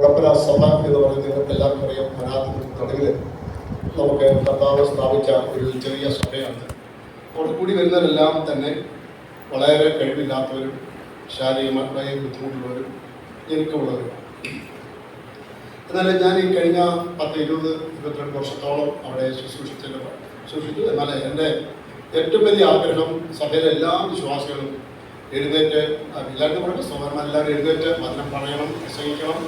കുഴപ്പന സഭ എന്ന് പറയുന്നത് നിങ്ങൾക്ക് എല്ലാവർക്കും അറിയാം. അനാഥത്തിന് നടുവിൽ നമുക്ക് കർത്താവ് സ്ഥാപിച്ച ഒരു ചെറിയ സഭയാണ്. അവിടെ കൂടി വരുന്നവരെല്ലാം തന്നെ വളരെ കഴിവില്ലാത്തവരും ശാരീരികമായി ബുദ്ധിമുട്ടുള്ളവരും ഞെരുക്കമുള്ളവരും. എന്നാൽ ഞാൻ ഈ കഴിഞ്ഞ 10-22 വർഷത്തോളം അവിടെ ശുശ്രൂഷിച്ചു. എന്നാൽ എൻ്റെ ഏറ്റവും വലിയ ആഗ്രഹം സഭയിലെ എല്ലാ വിശ്വാസികളും എഴുന്നേറ്റ്, എല്ലാവരും പറഞ്ഞു സഹോദരന്മാർ എല്ലാവരും എഴുന്നേറ്റ് വചനം പറയണം, പ്രസംഗിക്കണം,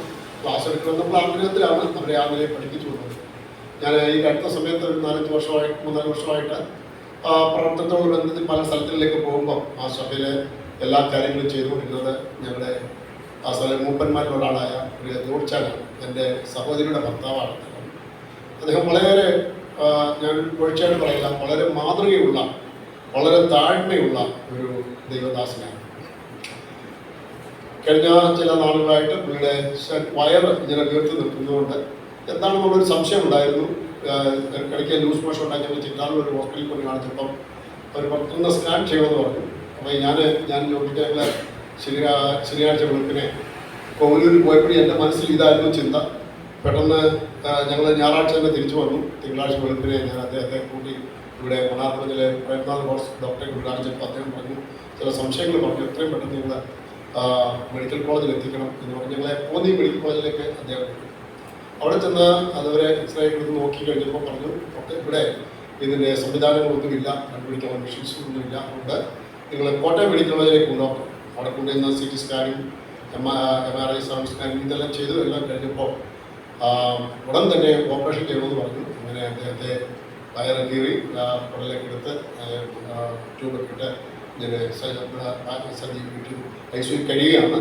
ക്ലാസ് എടുക്കണം എന്നുള്ള ആഗ്രഹത്തിലാണ് അവരെ ആദ്യമേ പഠിപ്പിച്ചു കൊടുത്തത്. ഞാൻ ഈ അടുത്ത സമയത്ത് ഒരു 3-4 വർഷമായിട്ട് പ്രവർത്തനത്തോട് ബന്ധത്തിൽ പല സ്ഥലങ്ങളിലേക്ക് പോകുമ്പോൾ ആ സഭയിലെ എല്ലാ കാര്യങ്ങളും ചെയ്തുകൊണ്ടിരുന്നത് ഞങ്ങളുടെ ആ സ്ഥല മൂപ്പന്മാരിൽ ഒരാളായ ഒരു ജോർജാനാണ്. എൻ്റെ സഹോദരിയുടെ ഭർത്താവാണ്. അദ്ദേഹം വളരെ, ഞാൻ ഒഴിച്ചായിട്ട് പറയില്ല, വളരെ മാതൃകയുള്ള, വളരെ താഴ്മയുള്ള ഒരു ദൈവദാസനാണ്. കഴിഞ്ഞ ചില നാളുകളായിട്ട് പുള്ളിയുടെ വയറ് ഇങ്ങനെ വീർത്ത് നിൽക്കുന്നതുകൊണ്ട് എന്താണെന്നുള്ളൊരു സംശയം ഉണ്ടായിരുന്നു. ഇടയ്ക്ക് ലൂസ് മോഷൻ ഉണ്ടാക്കിയപ്പോൾ ചിറ്റാറിൽ ഒരു ഹോസ്പിറ്റലിൽ കൊണ്ട് കാണിച്ചപ്പം അവർ പുറത്തുനിന്ന് സ്കാൻ ചെയ്യുമെന്ന് പറഞ്ഞു. അപ്പോൾ ഞാൻ നോക്കിയിട്ട് ശനിയാഴ്ച വെളുപ്പിനെ കോവിലൂരിൽ പോയപ്പോഴും എൻ്റെ മനസ്സിൽ ഇതായിരുന്നു ചിന്ത. പെട്ടെന്ന് ഞങ്ങൾ ഞായറാഴ്ച തന്നെ തിരിച്ചു വന്നു. തിങ്കളാഴ്ച വെളുപ്പിനെ ഞാൻ അദ്ദേഹത്തെ കൂട്ടി ഇവിടെ മണാർപ്പുറത്തിലെ പ്രയത്നാഥ് ഹോസ് ഡോക്ടറെ കൊണ്ട് കാണിച്ചപ്പോൾ അദ്ദേഹം പറഞ്ഞു, ചില സംശയങ്ങൾ പറഞ്ഞു, എത്രയും പെട്ടെന്ന് നിങ്ങൾ മെഡിക്കൽ കോളേജിൽ എത്തിക്കണം എന്ന് പറഞ്ഞു. ഞങ്ങളെ പോന്നി മെഡിക്കൽ കോളേജിലേക്ക് അദ്ദേഹം വിട്ടു. അവിടെ ചെന്ന് അതുവരെ എക്സ്റേ എടുത്ത് നോക്കി കഴിഞ്ഞപ്പോൾ പറഞ്ഞു, ഒക്കെ ഇവിടെ ഇതിൻ്റെ സംവിധാനങ്ങളൊന്നുമില്ല, കണ്ടുപിടിക്കാൻ മെഷീൻസ് ഒന്നുമില്ല, അതുകൊണ്ട് നിങ്ങൾ കോട്ടയം മെഡിക്കൽ കോളേജിലേക്ക് കൊണ്ടുപോകണം. അവിടെ കൊണ്ടുവന്ന് CT scanning, MRI sound scanning ഇതെല്ലാം ചെയ്തു. എല്ലാം കഴിഞ്ഞപ്പോൾ ഉടൻ തന്നെ ഓപ്പറേഷൻ ചെയ്യണമെന്ന് പറഞ്ഞു. അങ്ങനെ അദ്ദേഹത്തെ വയറ് കീറി കുടലേക്ക് എടുത്ത് ട്യൂബൊക്കെ ഇട്ട് ഞാൻ സജീവിച്ചു ICU കഴിയുകയാണ്.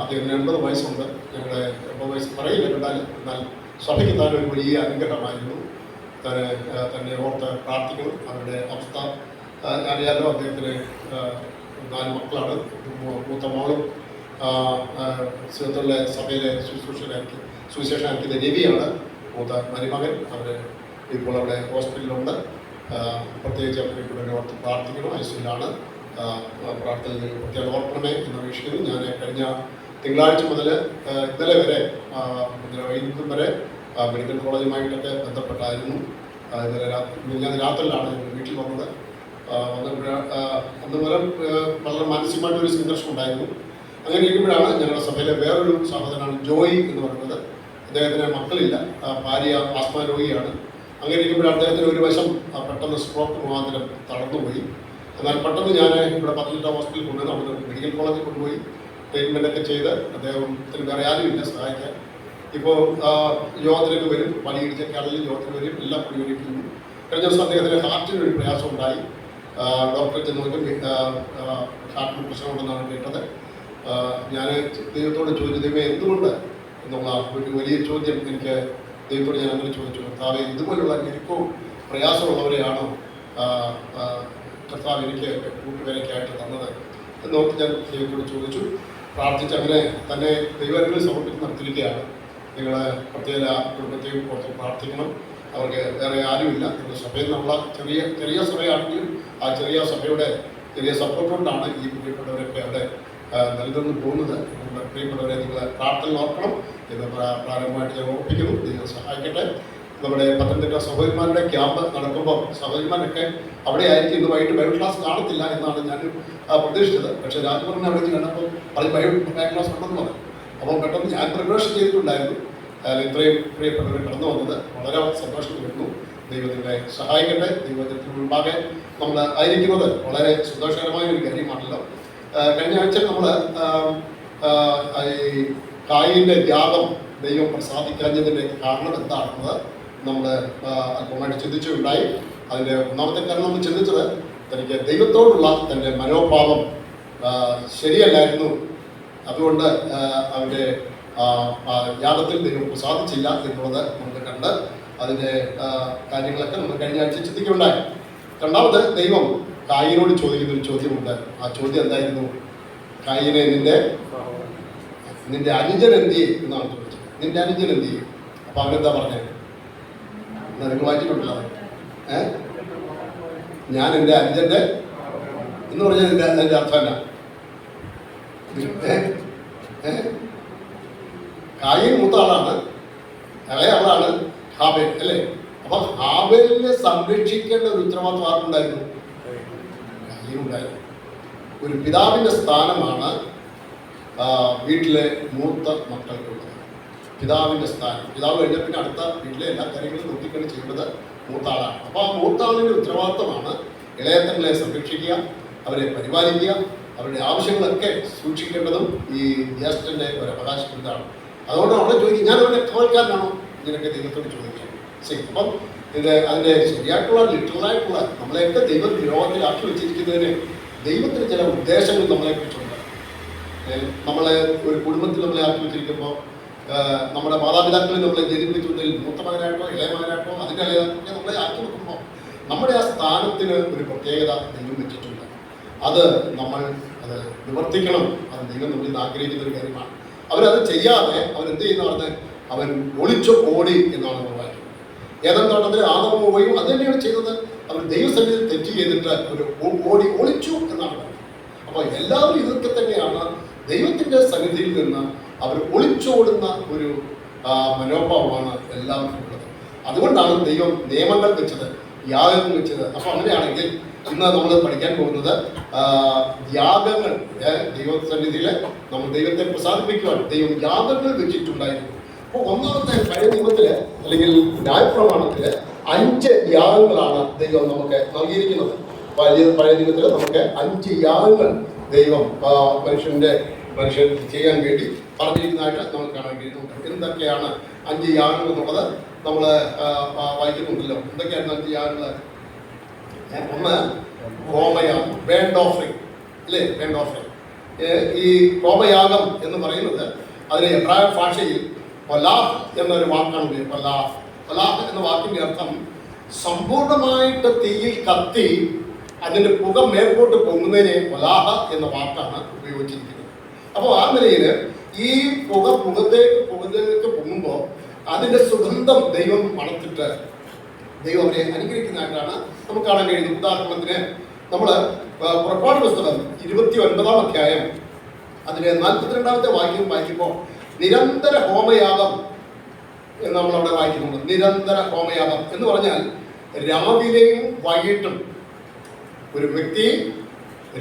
അദ്ദേഹത്തിന് 80 വയസ്സുണ്ട്. ഞങ്ങളുടെ 80 വയസ്സ് പറയില്ല കണ്ടാൽ, എന്നാൽ സഭയ്ക്ക് താൻ ഒരു വലിയ അനുഗ്രഹമായിരുന്നു. തന്നെ ഓർത്ത് പ്രാർത്ഥിക്കണം. അവരുടെ അവസ്ഥ അറിയാലോ. അദ്ദേഹത്തിന് 4 മക്കളാണ്. മൂത്ത മോളും സിന്ധുള്ള സഭയിലെ സുവിശേഷനാക്കിയത് രവിയാണ് മൂത്ത മരുമകൻ. അവർ ഇപ്പോൾ അവിടെ ഹോസ്പിറ്റലിലുണ്ട്. പ്രത്യേകിച്ച് അവരെ കൂടെ ഓർത്ത് പ്രാർത്ഥിക്കണം. ICUലാണ്. പ്രാർത്ഥനയിൽ പ്രത്യേകം ഓർക്കണമേ എന്ന് അപേക്ഷിക്കുന്നു. ഞാൻ കഴിഞ്ഞ തിങ്കളാഴ്ച മുതൽ ഇന്നലെ വരെ വൈകുന്നേരം വരെ മെഡിക്കൽ കോളേജുമായിട്ടൊക്കെ ബന്ധപ്പെട്ടായിരുന്നു. ഇന്നലെ രാത്രിയിലാണ് വീട്ടിൽ വന്നത്. അന്ന് മുതൽ വളരെ മാനസികമായിട്ടൊരു സംഘർഷം ഉണ്ടായിരുന്നു. അങ്ങനെ ഇരിക്കുമ്പോഴാണ് ഞങ്ങളുടെ സഭയിലെ വേറൊരു സഹോദരനാണ് ജോയി എന്ന് പറയുന്നത്. അദ്ദേഹത്തിന് മക്കളില്ല, ഭാര്യ ആസ്മ രോഗിയാണ്. അങ്ങനെ ഇരിക്കുമ്പോഴാണ് അദ്ദേഹത്തിന് ഒരു വശം പെട്ടെന്ന് സ്ട്രോക്ക് മുഖാന്തരം തളർന്നുപോയി. എന്നാൽ പെട്ടെന്ന് ഞാൻ ഇവിടെ പത്തനംതിട്ട ഹോസ്പിറ്റലിൽ കൊണ്ടുവന്ന് നമ്മൾ മെഡിക്കൽ കോളേജിൽ കൊണ്ടുപോയി ട്രീറ്റ്മെൻറ്റൊക്കെ ചെയ്ത് അദ്ദേഹത്തിന് വേറെ ആരുമില്ല സഹായിക്കാൻ. ഇപ്പോൾ യോഗത്തിലേക്ക് വരും, പണിയിടിച്ചൊക്കെ ആണെങ്കിലും യോഗത്തിന് വരും, എല്ലാം പുള്ളിയിരിക്കുന്നു. കഴിഞ്ഞ ദിവസം അദ്ദേഹത്തിന് ഹാർട്ടിന് ഒരു പ്രയാസം ഉണ്ടായി. ഡോക്ടറെ ചെന്ന് നോക്കും ഹാർട്ടിന് പ്രശ്നമുണ്ടെന്നാണ് കേട്ടത്. ഞാൻ ദൈവത്തോട് ചോദിച്ചു, ദൈവം എന്തുകൊണ്ട് എന്നുള്ള ഒരു വലിയ ചോദ്യം എനിക്ക് ദൈവത്തോട് ഞാൻ അങ്ങനെ ചോദിച്ചു. കർത്താവ്, ഇതുപോലുള്ള ഞെരുക്കവും പ്രയാസമുള്ളവരെയാണോ കർത്താവ് എനിക്ക് കൂട്ടുകാരൊക്കെയായിട്ട് തന്നത് എന്നോർത്ത് ഞാൻ ദൈവത്തോട് ചോദിച്ചു, പ്രാർത്ഥിച്ച് അങ്ങനെ തന്നെ ദൈവങ്ങളിൽ സമർപ്പിച്ച് നടത്തിയിരിക്കുകയാണ്. നിങ്ങൾ പ്രത്യേക കുടുംബത്തെയും കുറച്ച് പ്രാർത്ഥിക്കണം. അവർക്ക് വേറെ ആരുമില്ല. നിങ്ങളുടെ സഭയിൽ നമ്മളെ ചെറിയ സഭയാണെങ്കിലും ആ ചെറിയ സഭയുടെ ചെറിയ സപ്പോർട്ട് കൊണ്ടാണ് ഈ പ്രിയപ്പെട്ടവരൊക്കെ അവിടെ നിലനിന്ന് പോകുന്നത്. നിങ്ങളുടെ പ്രിയപ്പെട്ടവരെ നിങ്ങൾ പ്രാർത്ഥന ഓർക്കണം എന്ന് പ്രാരംഭമായിട്ട് ഞാൻ ഓർപ്പിക്കുന്നു. ദൈവം സഹായിക്കട്ടെ. നമ്മുടെ പത്തനംതിട്ട സഹോദരിമാരുടെ ക്യാമ്പ് നടക്കുമ്പോൾ സഹോദരിമാരൊക്കെ അവിടെ ആയിരിക്കും. ഇന്ന് വൈകിട്ട് ബൈബിൾ ക്ലാസ് കാണത്തില്ല എന്നാണ് ഞാൻ പ്രതീക്ഷിച്ചത്. പക്ഷേ രാജഭവനെ അവിടെ കണ്ടപ്പോൾ ബൈബിൾ ക്ലാസ് ഉണ്ടെന്ന് പറഞ്ഞു. അപ്പോൾ പെട്ടെന്ന് ഞാൻ പ്രിപ്പറേഷൻ ചെയ്തിട്ടുണ്ടായിരുന്നു. ഇത്രയും പ്രിയപ്പെട്ടവർ കടന്നു വന്നത് വളരെ സന്തോഷം വരുന്നു. ദൈവത്തിൻ്റെ സഹായിക്കട്ടെ. ദൈവത്തിന് മുൻപാകെ നമ്മൾ ആയിരിക്കുന്നത് വളരെ സന്തോഷകരമായ ഒരു കാര്യമാണല്ലോ. കഴിഞ്ഞ ആഴ്ച നമ്മൾ ഈ കായിൻ്റെ ത്യാഗം ദൈവം പ്രസാദിക്കാഞ്ഞതിൻ്റെ കാരണം എന്താണെന്നത് നമ്മൾ അല്പമായിട്ട് ചിന്തിച്ചുണ്ടായി. അതിൻ്റെ ഒന്നാമത്തെ കാരണം നമ്മൾ ചിന്തിച്ചത് തനിക്ക് ദൈവത്തോടുള്ള തൻ്റെ മനോഭാവം ശരിയല്ലായിരുന്നു. അതുകൊണ്ട് അവൻ്റെ യാഗത്തിൽ ദൈവം പ്രസാദിച്ചില്ല എന്നുള്ളത് നമുക്ക് കണ്ട് അതിൻ്റെ കാര്യങ്ങളൊക്കെ നമ്മൾ കഴിഞ്ഞ ആഴ്ച ചിന്തിക്കുകയുണ്ടായി. രണ്ടാമത് ദൈവം കായിനോട് ചോദിക്കുന്നൊരു ചോദ്യമുണ്ട്. ആ ചോദ്യം എന്തായിരുന്നു? കായിനെ നിന്റെ അനുജൻ എന്ത് ചെയ്യും എന്നാണ് ചോദിച്ചത്. നിന്റെ അനുജൻ എന്ത് ചെയ്യും? അപ്പം അവനെന്താ പറഞ്ഞത്? നിങ്ങൾ വായിച്ചിട്ടുണ്ടല്ലോ. ഞാൻ എൻ്റെ അനുജൻ്റെ എന്ന് പറഞ്ഞാൽ അതിൻ്റെ അർത്ഥം എന്നാ? കായീൻ മൂത്ത ആളാണ്, ഇളയ ആളാണ് ഹാബേൽ അല്ലേ? അപ്പൊ ഹാബേലിനെ സംരക്ഷിക്കേണ്ട ഒരു ഉത്തരവാദിത്വം ആർക്കുണ്ടായിരുന്നു? കായീനുണ്ടായിരുന്നു. ഒരു പിതാവിന്റെ സ്ഥാനമാണ് വീട്ടിലെ മൂത്ത മക്കൾക്കുള്ളത്. പിതാവിന്റെ സ്ഥാനം, പിതാവ് കഴിഞ്ഞ പിന്നെ അടുത്ത വീട്ടിലെ എല്ലാ കാര്യങ്ങളും നോക്കിക്കൊണ്ട് ചെയ്യുന്നത് മൂത്ത ആളാണ്. അപ്പോൾ ആ മൂത്ത ആളിന്റെ ഉത്തരവാദിത്വമാണ് ഇളയത്തങ്ങളെ സംരക്ഷിക്കുക, അവരെ പരിപാലിക്കുക, അവരുടെ ആവശ്യങ്ങളൊക്കെ സൂക്ഷിക്കേണ്ടതും ഈ ജ്യേഷ്ഠന്റെ ഒരു അവകാശപ്പെടുന്നതാണ്. അതുകൊണ്ട് അവിടെ ചോദിക്കും, ഞാൻ അവരുടെ കാവൽക്കാരനാണോ? ഇതിനൊക്കെ ദൈവത്തോട് ചോദിക്കാം. ശരി, അപ്പം അതിന്റെ ശരിയായിട്ടുള്ള ലിറ്ററലായിട്ടുള്ള നമ്മളെയൊക്കെ ദൈവം ദ്രോഹത്തിലാക്കി വെച്ചിരിക്കുന്നതിന് ദൈവത്തിന് ചില ഉദ്ദേശങ്ങൾ നമ്മളെ കുറിച്ചുണ്ട്. നമ്മളെ ഒരു കുടുംബത്തിൽ നമ്മളെ ആക്കി വെച്ചിരിക്കുമ്പോൾ നമ്മുടെ മാതാപിതാക്കളിൽ നമ്മളെ ജനിപ്പിച്ചതിൽ മൂത്ത മകനായിട്ടോ ഇളയ മകനായിട്ടോ അതിൻ്റെ നമ്മളെ ആക്കി വെക്കുമ്പോൾ നമ്മുടെ ആ സ്ഥാനത്തിന് ഒരു പ്രത്യേകത ദൈവം വെച്ചിട്ടുണ്ട്. അത് അത് നിവർത്തിക്കണം. അത് ദൈവം നമ്മളിൽ ആഗ്രഹിക്കുന്ന ഒരു കാര്യമാണ്. അവരത് ചെയ്യാതെ അവരെന്ത് ചെയ്യുന്നതാണ്? അവൻ ഒളിച്ചു ഓടി എന്നാണ് നമ്മൾ വായിക്കുന്നത്. ഏതാനും തോട്ടത്തിൽ ആദവും ഹവ്വയും അത് തന്നെയാണ് ചെയ്തത്. അവർ ദൈവസന്നിധിയിൽ തെറ്റ് ചെയ്തിട്ട് ഒരു ഓടി ഒളിച്ചു എന്നാണ് പറയുന്നത്. അപ്പോൾ എല്ലാവരും ഇതൊക്കെ തന്നെയാണ് ദൈവത്തിൻ്റെ സന്നിധിയിൽ നിന്ന് അവർ ഒളിച്ചോടുന്ന ഒരു മനോഭാവമാണ് എല്ലാവർക്കും ഉള്ളത്. അതുകൊണ്ടാണ് ദൈവം നിയമങ്ങൾ വെച്ചത്, യാഗങ്ങൾ വെച്ചത്. അപ്പോൾ അങ്ങനെയാണെങ്കിൽ ഇന്ന് നമ്മൾ പഠിക്കാൻ പോകുന്നത് യാഗങ്ങൾ. ദൈവസന്നിധിയിൽ നമ്മൾ ദൈവത്തെ പ്രസാദിപ്പിക്കുവാൻ ദൈവം യാഗങ്ങൾ വെച്ചിട്ടുണ്ടായിരുന്നു. അപ്പോൾ ഒന്നാമത്തെ പഴയ നിയമത്തില് അല്ലെങ്കിൽ ന്യായപ്രമാണത്തില് 5 യാഗങ്ങളാണ് ദൈവം നമുക്ക് നൽകിയിരിക്കുന്നത്. പഴയ നിയമത്തിൽ നമുക്ക് 5 യാഗങ്ങൾ ദൈവം മനുഷ്യൻ ചെയ്യാൻ വേണ്ടി പറഞ്ഞിരിക്കുന്നതായിട്ട് നമ്മൾ കാണാൻ കഴിയുന്നുണ്ട്. എന്തൊക്കെയാണ് 5 യാഗങ്ങൾ എന്നുള്ളത് നമ്മൾ വായിക്കുന്നുണ്ടല്ലോ. എന്തൊക്കെയായിരുന്നു 5 യാഗങ്ങൾ? ഒന്ന് ഹോമയാഗം, ബേൺഡ് ഓഫറിംഗ് അല്ലേ? Burnt offering. ഈ ഹോമയാഗം എന്ന് പറയുന്നത് അതിന് എബ്രായ ഭാഷയിൽ പലാഹ് എന്നൊരു വാക്കാണ് ഉപയോഗിക്കുന്നത്. പലാഹ് എന്ന വാക്കിന്റെ അർത്ഥം സമ്പൂർണമായിട്ട് തീയിൽ കത്തി അതിന്റെ പുക മേൽപോട്ട് പൊങ്ങുന്നതിനെ പലാഹ എന്ന വാക്കാണ് ഉപയോഗിച്ചിരിക്കുന്നത്. അപ്പോൾ ആ നിലയിൽ ഈ പുകത്തേക്ക് പൊങ്ങുമ്പോൾ അതിന്റെ സുഗന്ധം ദൈവം മണത്തിട്ട് ദൈവം അവരെ അനുഗ്രഹിക്കുന്നതായിട്ടാണ് നമുക്ക് കാണാൻ കഴിയുന്നത്. ഉദാഹരണത്തിന് നമ്മൾ പുറപ്പാട് പുസ്തകം 29-ാം അധ്യായം അതിലെ 42-ാമത്തെ വാക്യം വായിക്കുമ്പോൾ നിരന്തര ഹോമയാഗം എന്ന് നമ്മളവിടെ വായിക്കുന്നുണ്ട്. നിരന്തര ഹോമയാഗം എന്ന് പറഞ്ഞാൽ രാവിലെയും വൈകിട്ടും ഒരു വ്യക്തി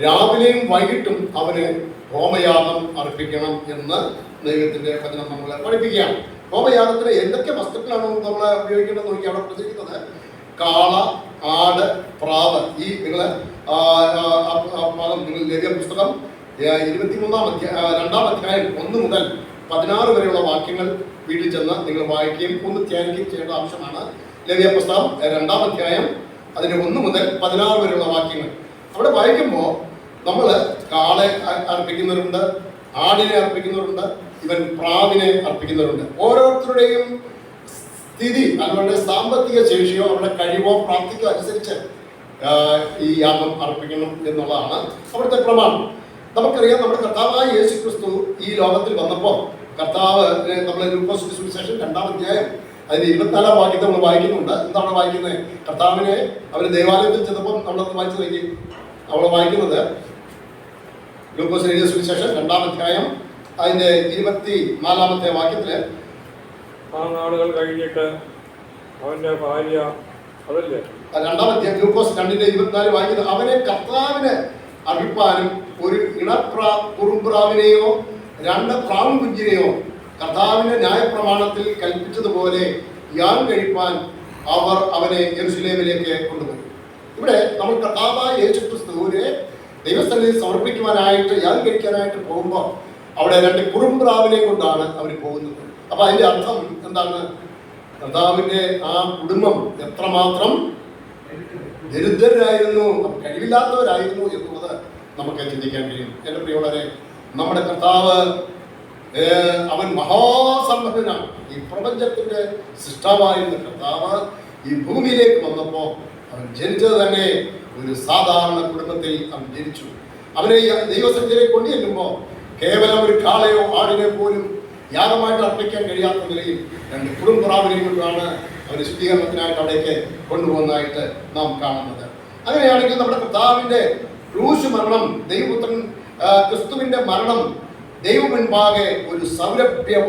രാവിലെയും വൈകിട്ടും അവന് ഹോമയാഗം അർപ്പിക്കണം എന്ന് ദൈവത്തിന്റെ വചനം നമ്മളെ പഠിപ്പിക്കുകയാണ്. ഹോമയാഗത്തിന് എന്തൊക്കെ വസ്തുക്കളാണ് നമ്മൾ ഉപയോഗിക്കേണ്ടത് നോക്കി അവിടെ പ്രചരിക്കുന്നത്? കാള, ആട്, പ്രാവ്. ഈ നിങ്ങൾ ലേവ്യ പുസ്തകം 2-ാം അധ്യായം 1 മുതൽ 16 വരെയുള്ള വാക്യങ്ങൾ വീട്ടിൽ ചെന്ന് നിങ്ങൾ വായിക്കുകയും ഒന്ന് ധ്യാനിക്കുകയും ചെയ്യേണ്ട ആവശ്യമാണ്. ലേവ്യ പുസ്തകം 2-ാം അധ്യായം അതിന് 1 മുതൽ 16 വരെയുള്ള വാക്യങ്ങൾ അവിടെ വായിക്കുമ്പോൾ നമ്മൾ കാളെ അർപ്പിക്കുന്നവരുണ്ട്, ആടിനെ അർപ്പിക്കുന്നവരുണ്ട്, ഇവൻ പ്രാവിനെ അർപ്പിക്കുന്നവരുണ്ട്. ഓരോരുത്തരുടെയും സ്ഥിതി, അവരുടെ സാമ്പത്തിക ശേഷിയോ അവരുടെ കഴിവോ പ്രാപ്തിക്കോ അനുസരിച്ച് ഈ യാഗം അർപ്പിക്കണം എന്നുള്ളതാണ് അവിടുത്തെ പ്രമാണം. നമുക്കറിയാം, നമ്മുടെ കർത്താവായ യേശു ക്രിസ്തു ഈ ലോകത്തിൽ വന്നപ്പോൾ കർത്താവ് നമ്മൾ ലൂക്കോസിന്റെ സുവിശേഷം 2-ാം അധ്യായം അതിന് 24-ാം വാക്യത്തെ നമ്മൾ വായിക്കുന്നുണ്ട്. എന്താണ് വായിക്കുന്നത്? കർത്താവിനെ അവർ ദേവാലയത്തിൽ ചെന്നപ്പോൾ നമ്മളത് വായിച്ചു നോക്കി. നമ്മൾ വായിക്കുന്നത് ലൂക്കോസ് എഴുതിയ സുവിശേഷം 2-ാം അധ്യായം അതിന്റെ 24-ാമത്തെ വാക്യത്തില് ആ നാളുകൾ കഴിഞ്ഞിട്ട് അവന്റെ ഭാര്യ അതല്ലേ 2-ാം അധ്യായം ലൂക്കോസ് 2:24 വായിക്കുന്നത് അവനെ കർത്താവിന് അർപ്പിപ്പാനും ഒരു കുറുംപ്രാവിനെയോ 2 പ്രാവും കുഞ്ഞിനെയോ കർത്താവിന്റെ ന്യായപ്രമാണത്തിൽ കൽപ്പിച്ചതുപോലെ യാഗം കഴിപ്പാൻ അവർ അവനെ യെരൂശലേമിലേക്ക് കൊണ്ടുപോയി. ഇവിടെ നമ്മൾ കർത്താവായ യേശു ക്രിസ്തുവിനെ ദൈവസ്ഥലിൽ സമർപ്പിക്കുവാനായിട്ട് യാഗം കഴിക്കാനായിട്ട് പോകുമ്പോൾ അവിടെ 2 കുറുംപ്രാവിനെ കൊണ്ടാണ് അവർ പോകുന്നത്. അപ്പൊ അതിന്റെ അർത്ഥം എന്താണ്? കർത്താവിന്റെ ആ കുടുംബം എത്രമാത്രം ദരിദ്രരായിരുന്നു, കഴിവില്ലാത്തവരായിരുന്നു എന്നുള്ളത് നമുക്ക് ചിന്തിക്കാൻ കഴിയും. എൻ്റെ പ്രിയമുള്ളവരെ, നമ്മുടെ കർത്താവ് അവൻ മഹാസമ്പന്നനാണ്. ഈ പ്രപഞ്ചത്തിന്റെ സൃഷ്ടാവായിരുന്ന കർത്താവ് ഈ ഭൂമിയിലേക്ക് വന്നപ്പോൾ അവൻ ജനിച്ചത് തന്നെ ഒരു സാധാരണ കുടുംബത്തിൽ അവൻ ജനിച്ചു. അവനെ ദൈവസന്നിധിയിലേക്ക് കൊണ്ടുചെല്ലുമ്പോൾ കേവലം ഒരു കാളയോ ആടിനെ പോലും യാഗമായിട്ട് അർപ്പിക്കാൻ കഴിയാത്ത നിലയിൽ 2 കുടുംബറാവിനെ കൊണ്ടാണ് അവരെ ശുദ്ധീകരണത്തിനായിട്ട് അവിടേക്ക് കൊണ്ടുപോകുന്നതായിട്ട് നാം കാണുന്നത്. അങ്ങനെയാണെങ്കിൽ നമ്മുടെ കർത്താവിന്റെ ക്രൂശ് മരണം, ദൈവപുത്രൻ ക്രിസ്തുവിന്റെ മരണം ദൈവം മുൻപാകെ ഒരു സൗരഭ്യം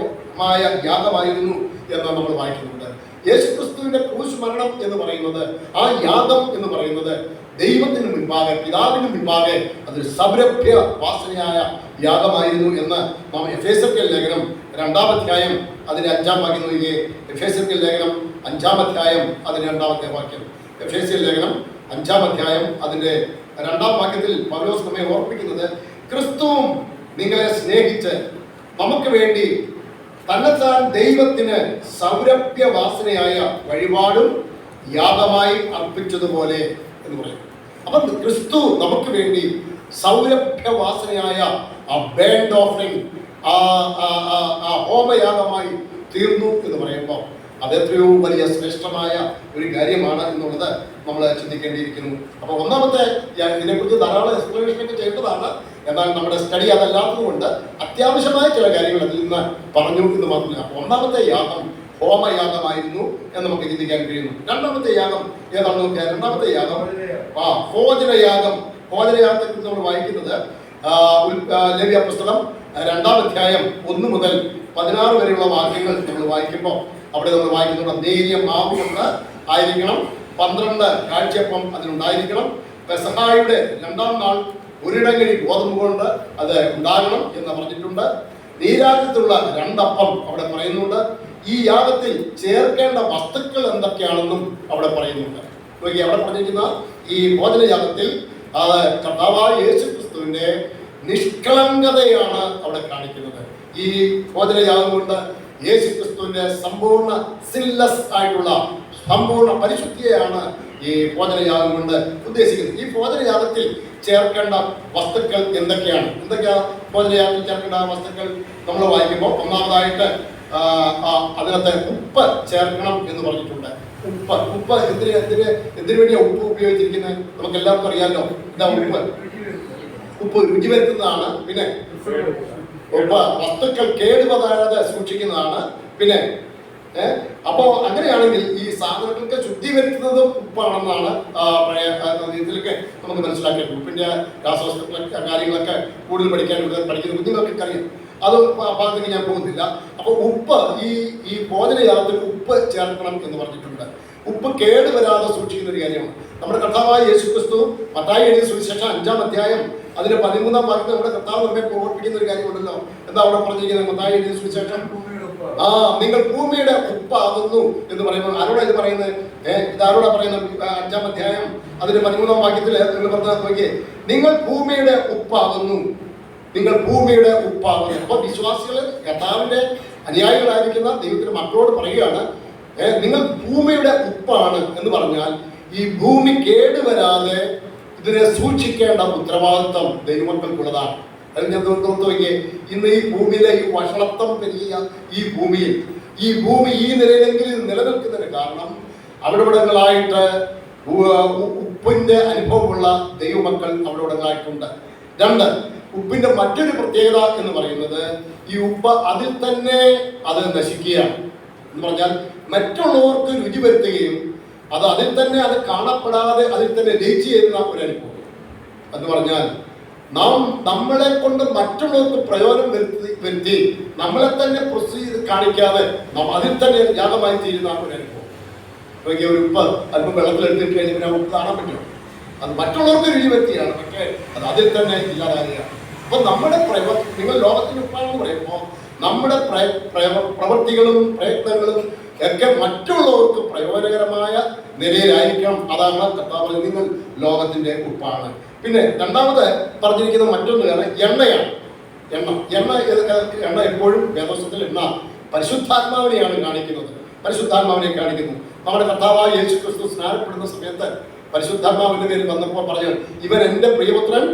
യാഗമായിരുന്നു എന്ന് നമ്മൾ വായിക്കുന്നുണ്ട്. യേശുക്രിസ്തുവിന്റെ ക്രൂശ് മരണം എന്ന് പറയുന്നത്, ആ യാഗം എന്ന് പറയുന്നത് ദൈവത്തിന് മുൻപാകെ, പിതാവിന് മുൻപാകെ അതൊരു സൗരഭ്യ വാസനയായ യാഗമായിരുന്നു എന്ന് നാം എഫേസ്യർക്കൽ ലേഖനം 2-ാം അധ്യായം അതിന്റെ 5-ാം വാക്യം നോക്കിയേ. എഫേസ്യർക്കൽ ലേഖനം 5-ാം അധ്യായം അതിന്റെ 2-ാമത്തെ വാക്യം. എഫേസ്യർ ലേഖനം 5-ാം അധ്യായം അതിന്റെ 2-ാം വാക്യത്തിൽ പൗലോസ് നമ്മെ ഓർപ്പിക്കുന്നത്, ക്രിസ്തുവും നിങ്ങളെ സ്നേഹിച്ച് നമുക്ക് വേണ്ടി തന്നെത്താൻ ദൈവത്തിന് സൗരഭ്യവാസനയായ വഴിപാടും യാഗമായി അർപ്പിച്ചതുപോലെ എന്ന് പറയും. അപ്പൊ ക്രിസ്തു നമുക്ക് വേണ്ടി സൗരഭ്യവാസനയായ ആ ബേൺഡ് ഓഫറിംഗ്, ആ ഹോമയാഗമായി തീർന്നു എന്ന് പറയുമ്പോൾ അത് എത്രയോ വലിയ ശ്രേഷ്ഠമായ ഒരു കാര്യമാണ് എന്നുള്ളത് നമ്മൾ ചിന്തിക്കേണ്ടിയിരിക്കുന്നു. അപ്പോൾ ഒന്നാമത്തെ, ഇതിനെക്കുറിച്ച് ധാരാളം എക്സ്പ്ലനേഷൻ ഒക്കെ ചെയ്യേണ്ടതാണ്. എന്നാൽ നമ്മുടെ സ്റ്റഡി അതല്ലാത്തത് കൊണ്ട് അത്യാവശ്യമായ ചില കാര്യങ്ങൾ അതിൽ നിന്ന് പറഞ്ഞു എന്ന് മാത്രമല്ല. ഒന്നാമത്തെ യാഗം ഹോമയാഗമായിരുന്നു എന്ന് നമുക്ക് ചിന്തിക്കാൻ കഴിയുന്നു. രണ്ടാമത്തെ യാഗം ഏതാണെന്ന് നോക്കിയാൽ, രണ്ടാമത്തെ യാഗം ഭോജനയാഗം. ഭോജനയാഗത്തെ കുറിച്ച് നമ്മൾ വായിക്കുന്നത് ലേവ്യ പുസ്തകം 2-ാം അധ്യായം 1 മുതൽ 16 വരെയുള്ള വാക്യങ്ങൾ നമ്മൾ വായിക്കുമ്പോൾ അവിടെ നമ്മൾ വായിക്കുന്നുണ്ട്, നേരിയ മാവ് കൊണ്ട് ആയിരിക്കണം, 12 കാഴ്ചയപ്പം അതിനുണ്ടായിരിക്കണം, പെസഹായുടെ 2-ാം നാൾ ഒരിടങ്ങഴി ഗോതമ്പ് കൊണ്ട് അത് ഉണ്ടാകണം എന്ന് പറഞ്ഞിട്ടുണ്ട്. നീരാജത്തിലുള്ള 2 അപ്പം അവിടെ പറയുന്നുണ്ട്. ഈ യാഗത്തിൽ ചേർക്കേണ്ട വസ്തുക്കൾ എന്തൊക്കെയാണെന്നും അവിടെ പറയുന്നുണ്ട്. നോക്കി, അവിടെ പറഞ്ഞിരിക്കുന്ന ഈ ഭോജനയാഗത്തിൽ കർത്താവായ യേശുക്രിസ്തുവിന്റെ നിഷ്കളങ്കതയാണ് അവിടെ കാണിക്കുന്നത്. ഈ ഭോജനയാഗം കൊണ്ട് യേശുക്രിസ്തുവിന്റെ സമ്പൂർണ്ണ സിൻലെസ് ആയിട്ടുള്ള സമ്പൂർണ്ണ പരിശുദ്ധിയെയാണ് ഈ ഭോജനയാഗം കൊണ്ട് ഉദ്ദേശിക്കുന്നത്. ഈ ഭോജനയാഗത്തിൽ ചേർക്കേണ്ട വസ്തുക്കൾ എന്തൊക്കെയാണ്? ഭോജനയാഗത്തിൽ ചേർക്കേണ്ട വസ്തുക്കൾ നമ്മൾ വായിക്കുമ്പോൾ ഒന്നാമതായിട്ട് അതിനകത്ത് ഉപ്പ് ചേർക്കണം എന്ന് പറഞ്ഞിട്ടുണ്ട്. ഉപ്പ് എന്തിനു വേണ്ടിയാ ഉപ്പ് ഉപയോഗിച്ചിരിക്കുന്നത്? നമുക്ക് എല്ലാവർക്കും അറിയാമല്ലോ. എന്താ ഉപ്പ് രുചി വരുത്തുന്നതാണ്. പിന്നെ ഉപ്പ് വസ്തുക്കൾ കേടുപതാതെ സൂക്ഷിക്കുന്നതാണ്. പിന്നെ അപ്പോ അങ്ങനെയാണെങ്കിൽ ഈ സാധനങ്ങൾക്ക് ശുദ്ധി വരുത്തുന്നതും ഉപ്പാണെന്നാണ് ഇതിലൊക്കെ നമുക്ക് മനസ്സിലാക്കിയത്. ഉപ്പിന്റെ രാസവസ്തുക്കളൊക്കെ കാര്യങ്ങളൊക്കെ കൂടുതൽ പഠിക്കുന്ന കുഞ്ഞുങ്ങൾക്കൊക്കെ അറിയാം. അത് ഭാഗത്തേക്ക് ഞാൻ പോകുന്നില്ല. അപ്പൊ ഉപ്പ് ഈ ഭോജനയാഗത്തിൽ ഉപ്പ് ചേർക്കണം എന്ന് പറഞ്ഞിട്ടുണ്ട്. ഉപ്പ് കേടുവരാതെ സൂക്ഷിക്കുന്ന ഒരു കാര്യമാണ്. നമ്മുടെ കർത്താവായ യേശുക്രിസ്തു മത്തായി എഴുതിയ സുവിശേഷം 5-ാം അധ്യായം അതിന്റെ 13-ാം വാക്യത്തിൽ നമ്മുടെ കർത്താവ് നമ്മെ ഓർപ്പിക്കുന്ന ഒരു കാര്യമുണ്ടല്ലോ. എന്താ അവിടെ പറഞ്ഞിരിക്കുന്നത്? മത്തായി എഴുതിയ സുവിശേഷം, നിങ്ങൾ ഭൂമിയുടെ ഉപ്പാകുന്നു എന്ന് പറയുമ്പോൾ ആരോടാ ഇത് പറയുന്നത്? ഇതാരോടാ പറയുന്നത്? 5-ാം അധ്യായം അതിന്റെ 13-ാം വാക്യത്തിൽ നിങ്ങൾ പറഞ്ഞാൽ നോക്കിയേ, നിങ്ങൾ ഭൂമിയുടെ ഉപ്പാകുന്നു, നിങ്ങൾ ഭൂമിയുടെ ഉപ്പാകുന്നു. അപ്പൊ വിശ്വാസികൾ, കർത്താവിന്റെ അനുയായികളായിരിക്കുന്ന ദൈവത്തിന്റെ മക്കളോട് പറയുകയാണ്, നിങ്ങൾ ഭൂമിയുടെ ഉപ്പാണ് എന്ന് പറഞ്ഞാൽ ഈ ഭൂമി കേടുവരാതെ ഇതിനെ സൂക്ഷിക്കേണ്ട ഉത്തരവാദിത്വം ദൈവമക്കൾക്കുള്ളതാണ്. അതിന് നോക്കിയേ, ഇന്ന് ഈ ഭൂമിയിലെ ഈ വഷളത്വം പെരുകിയ ഈ ഭൂമി ഈ നിലയിലെങ്കിൽ നിലനിൽക്കുന്നതിന് കാരണം അവിടെവിടങ്ങളായിട്ട് ഉപ്പിന്റെ അനുഭവമുള്ള ദൈവമക്കൾ അവിടെവിടങ്ങളായിട്ടുണ്ട്. 2, ഉപ്പിന്റെ മറ്റൊരു പ്രത്യേകത എന്ന് പറയുന്നത് ഈ ഉപ്പ് അതിൽ തന്നെ അത് നശിക്കുകയാണ്. എന്ന് പറഞ്ഞാൽ മറ്റുള്ളവർക്ക് രുചി വരുത്തുകയും അത് അതിൽ തന്നെ അത് കാണപ്പെടാതെ അതിൽ തന്നെ ലയിച്ചു ചെയ്യുന്ന ഒരു അനുഭവം. എന്ന് പറഞ്ഞാൽ നമ്മളെ കൊണ്ട് മറ്റുള്ളവർക്ക് പ്രയോജനം വരുത്തി നമ്മളെ തന്നെ പ്രൊസീഡ് കാണിക്കാതെ അതിൽ തന്നെ യാഗമായി തീരുന്ന ഒരു അനുഭവം. ഒരു ഉപ്പ് അല്പം വെള്ളത്തിലെടുത്തിട്ട് കഴിഞ്ഞാൽ പിന്നെ ഉപ്പ് കാണാൻ പറ്റും. അത് മറ്റുള്ളവർക്ക് രുചി വരുത്തിയാണ്, പക്ഷേ അത് അതിൽ തന്നെ ഇല്ലാതാകുകയാണ്. അപ്പൊ നമ്മുടെ നിങ്ങൾ ലോകത്തിന്റെ ഉപ്പാണെന്ന് പറയുമ്പോൾ നമ്മുടെ പ്രവൃത്തികളും പ്രയത്നങ്ങളും ഒക്കെ മറ്റുള്ളവർക്ക് പ്രയോജനകരമായ നിലയിലായിരിക്കണം. അതാണ് കർത്താവ് നിങ്ങൾ ലോകത്തിന്റെ ഉപ്പാണ്. പിന്നെ രണ്ടാമത് പറഞ്ഞിരിക്കുന്ന മറ്റൊന്ന് എണ്ണയാണ്. എണ്ണ എപ്പോഴും വേദോസ്തത്തിൽ എണ്ണ പരിശുദ്ധാത്മാവിനെയാണ് കാണിക്കുന്നത്. പരിശുദ്ധാത്മാവിനെ കാണിക്കുന്നു. നമ്മുടെ കർത്താവായ യേശുക്രിസ്തു സ്നാനപ്പെടുന്ന സമയത്ത് പരിശുദ്ധാത്മാവിന്റെ പേരിൽ വന്നപ്പോൾ പറഞ്ഞു, ഇവൻ എന്റെ പ്രിയപുത്രൻ,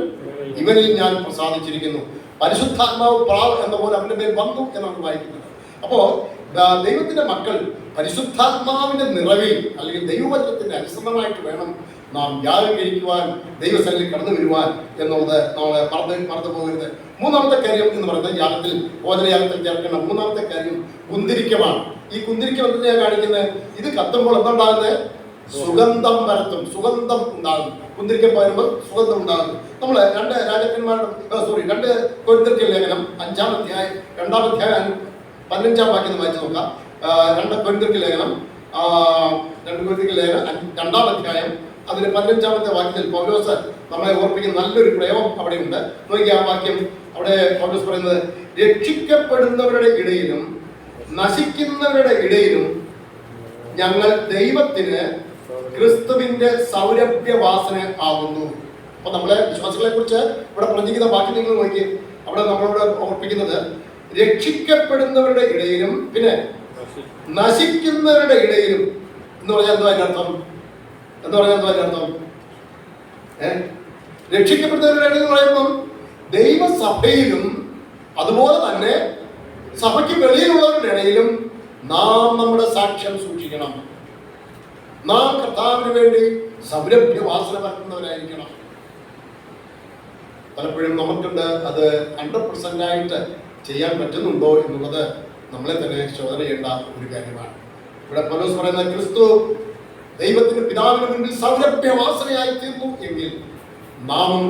ഇവനിൽ ഞാൻ പ്രസാദിച്ചിരിക്കുന്നു. പരിശുദ്ധാത്മാവ് പ്രാവ് എന്ന പോലെ അവന്റെ പേര് വന്നു എന്നാണ് വായിക്കുന്നത്. അപ്പോ ദൈവത്തിന്റെ മക്കൾ പരിശുദ്ധാത്മാവിന്റെ നിറവിൽ അല്ലെങ്കിൽ ദൈവവചനത്തിന്റെ അനുസൃതമായിട്ട് വേണം നാം യാഗം കഴിക്കുവാൻ, ദൈവസന്നിധിയിൽ കടന്നു വരുവാൻ എന്നുള്ളത് നമ്മൾ മറന്നു പോകരുത്. മൂന്നാമത്തെ കാര്യം എന്ന് പറയുന്നത് യാഗത്തിൽ, ഭോജനയാഗത്തിൽ ചേർക്കേണ്ട മൂന്നാമത്തെ കാര്യം കുന്തിരിക്കമാണ്. ഈ കുന്തിരിക്കം എന്തിനാ കാണിക്കുന്നത്? ഇത് കത്തുമ്പോൾ എന്തുണ്ടാകുന്നത്? സുഗന്ധം പരത്തും, സുഗന്ധം ഉണ്ടാകും. കുന്തിരിക്കം പകരുമ്പോൾ സുഗന്ധം ഉണ്ടാകും. നമ്മൾ 2 കൊരിന്ത്യർ ലേഖനം 5-ാം അധ്യായം 2-ാം അധ്യായം 15-ാം വാക്യം വായിച്ചു നോക്കാം. 2 കൊരിന്ത്യർക്ക് ലേഖനം 2-ാം അധ്യായം അതിന്റെ 15-ാമത്തെ വാക്യത്തിൽ പൗലോസ് നമ്മളെ ഓർപ്പിക്കുന്ന നല്ലൊരു പ്രയോഗം അവിടെയുണ്ട്. നോക്കിയ ആ വാക്യം. അവിടെ പൗലോസ് പറയുന്നത്, രക്ഷിക്കപ്പെടുന്നവരുടെ ഇടയിലും നശിക്കുന്നവരുടെ ഇടയിലും ഞങ്ങൾ ദൈവത്തിന് ക്രിസ്തുവിന്റെ സൗരഭ്യവാസന ആകുന്നു. അപ്പൊ നമ്മളെ വിശ്വാസികളെ കുറിച്ച് ഇവിടെ പറഞ്ഞിരിക്കുന്ന വാക്യം നിങ്ങൾ നോക്കി. അവിടെ നമ്മളോട് ഓർപ്പിക്കുന്നത് രക്ഷിക്കപ്പെടുന്നവരുടെ ഇടയിലും പിന്നെ നശിക്കുന്നവരുടെ ഇടയിലും എന്ന് പറഞ്ഞാൽ എന്താ അതിന്റെ അർത്ഥം? രക്ഷിക്കപ്പെടുന്നവരുടെ ഇടയിൽ എന്ന് പറയുമ്പം ദൈവസഭയിലും അതുപോലെ തന്നെ സഭയ്ക്ക് വെളിയിലുള്ളവരുടെ ഇടയിലും നാം നമ്മുടെ സാക്ഷ്യം സൂക്ഷിക്കണം. നാം കർത്താവിന് വേണ്ടി സൗരഭ്യവാസന പരത്തുന്നവരായിരിക്കണം. പലപ്പോഴും നമുക്കുണ്ട് അത് 100% ചെയ്യാൻ പറ്റുന്നുണ്ടോ എന്നുള്ളത് നമ്മളെ തന്നെ ശോധന ചെയ്യേണ്ട ഒരു കാര്യമാണ്. ഇവിടെ പൗലോസ് പറയുന്നത്, ക്രിസ്തു ദൈവത്തിന്റെ പിതാവിന് മുൻപിൽ സൗരഭ്യവാസനയായി തീർന്നു എങ്കിൽ നാമും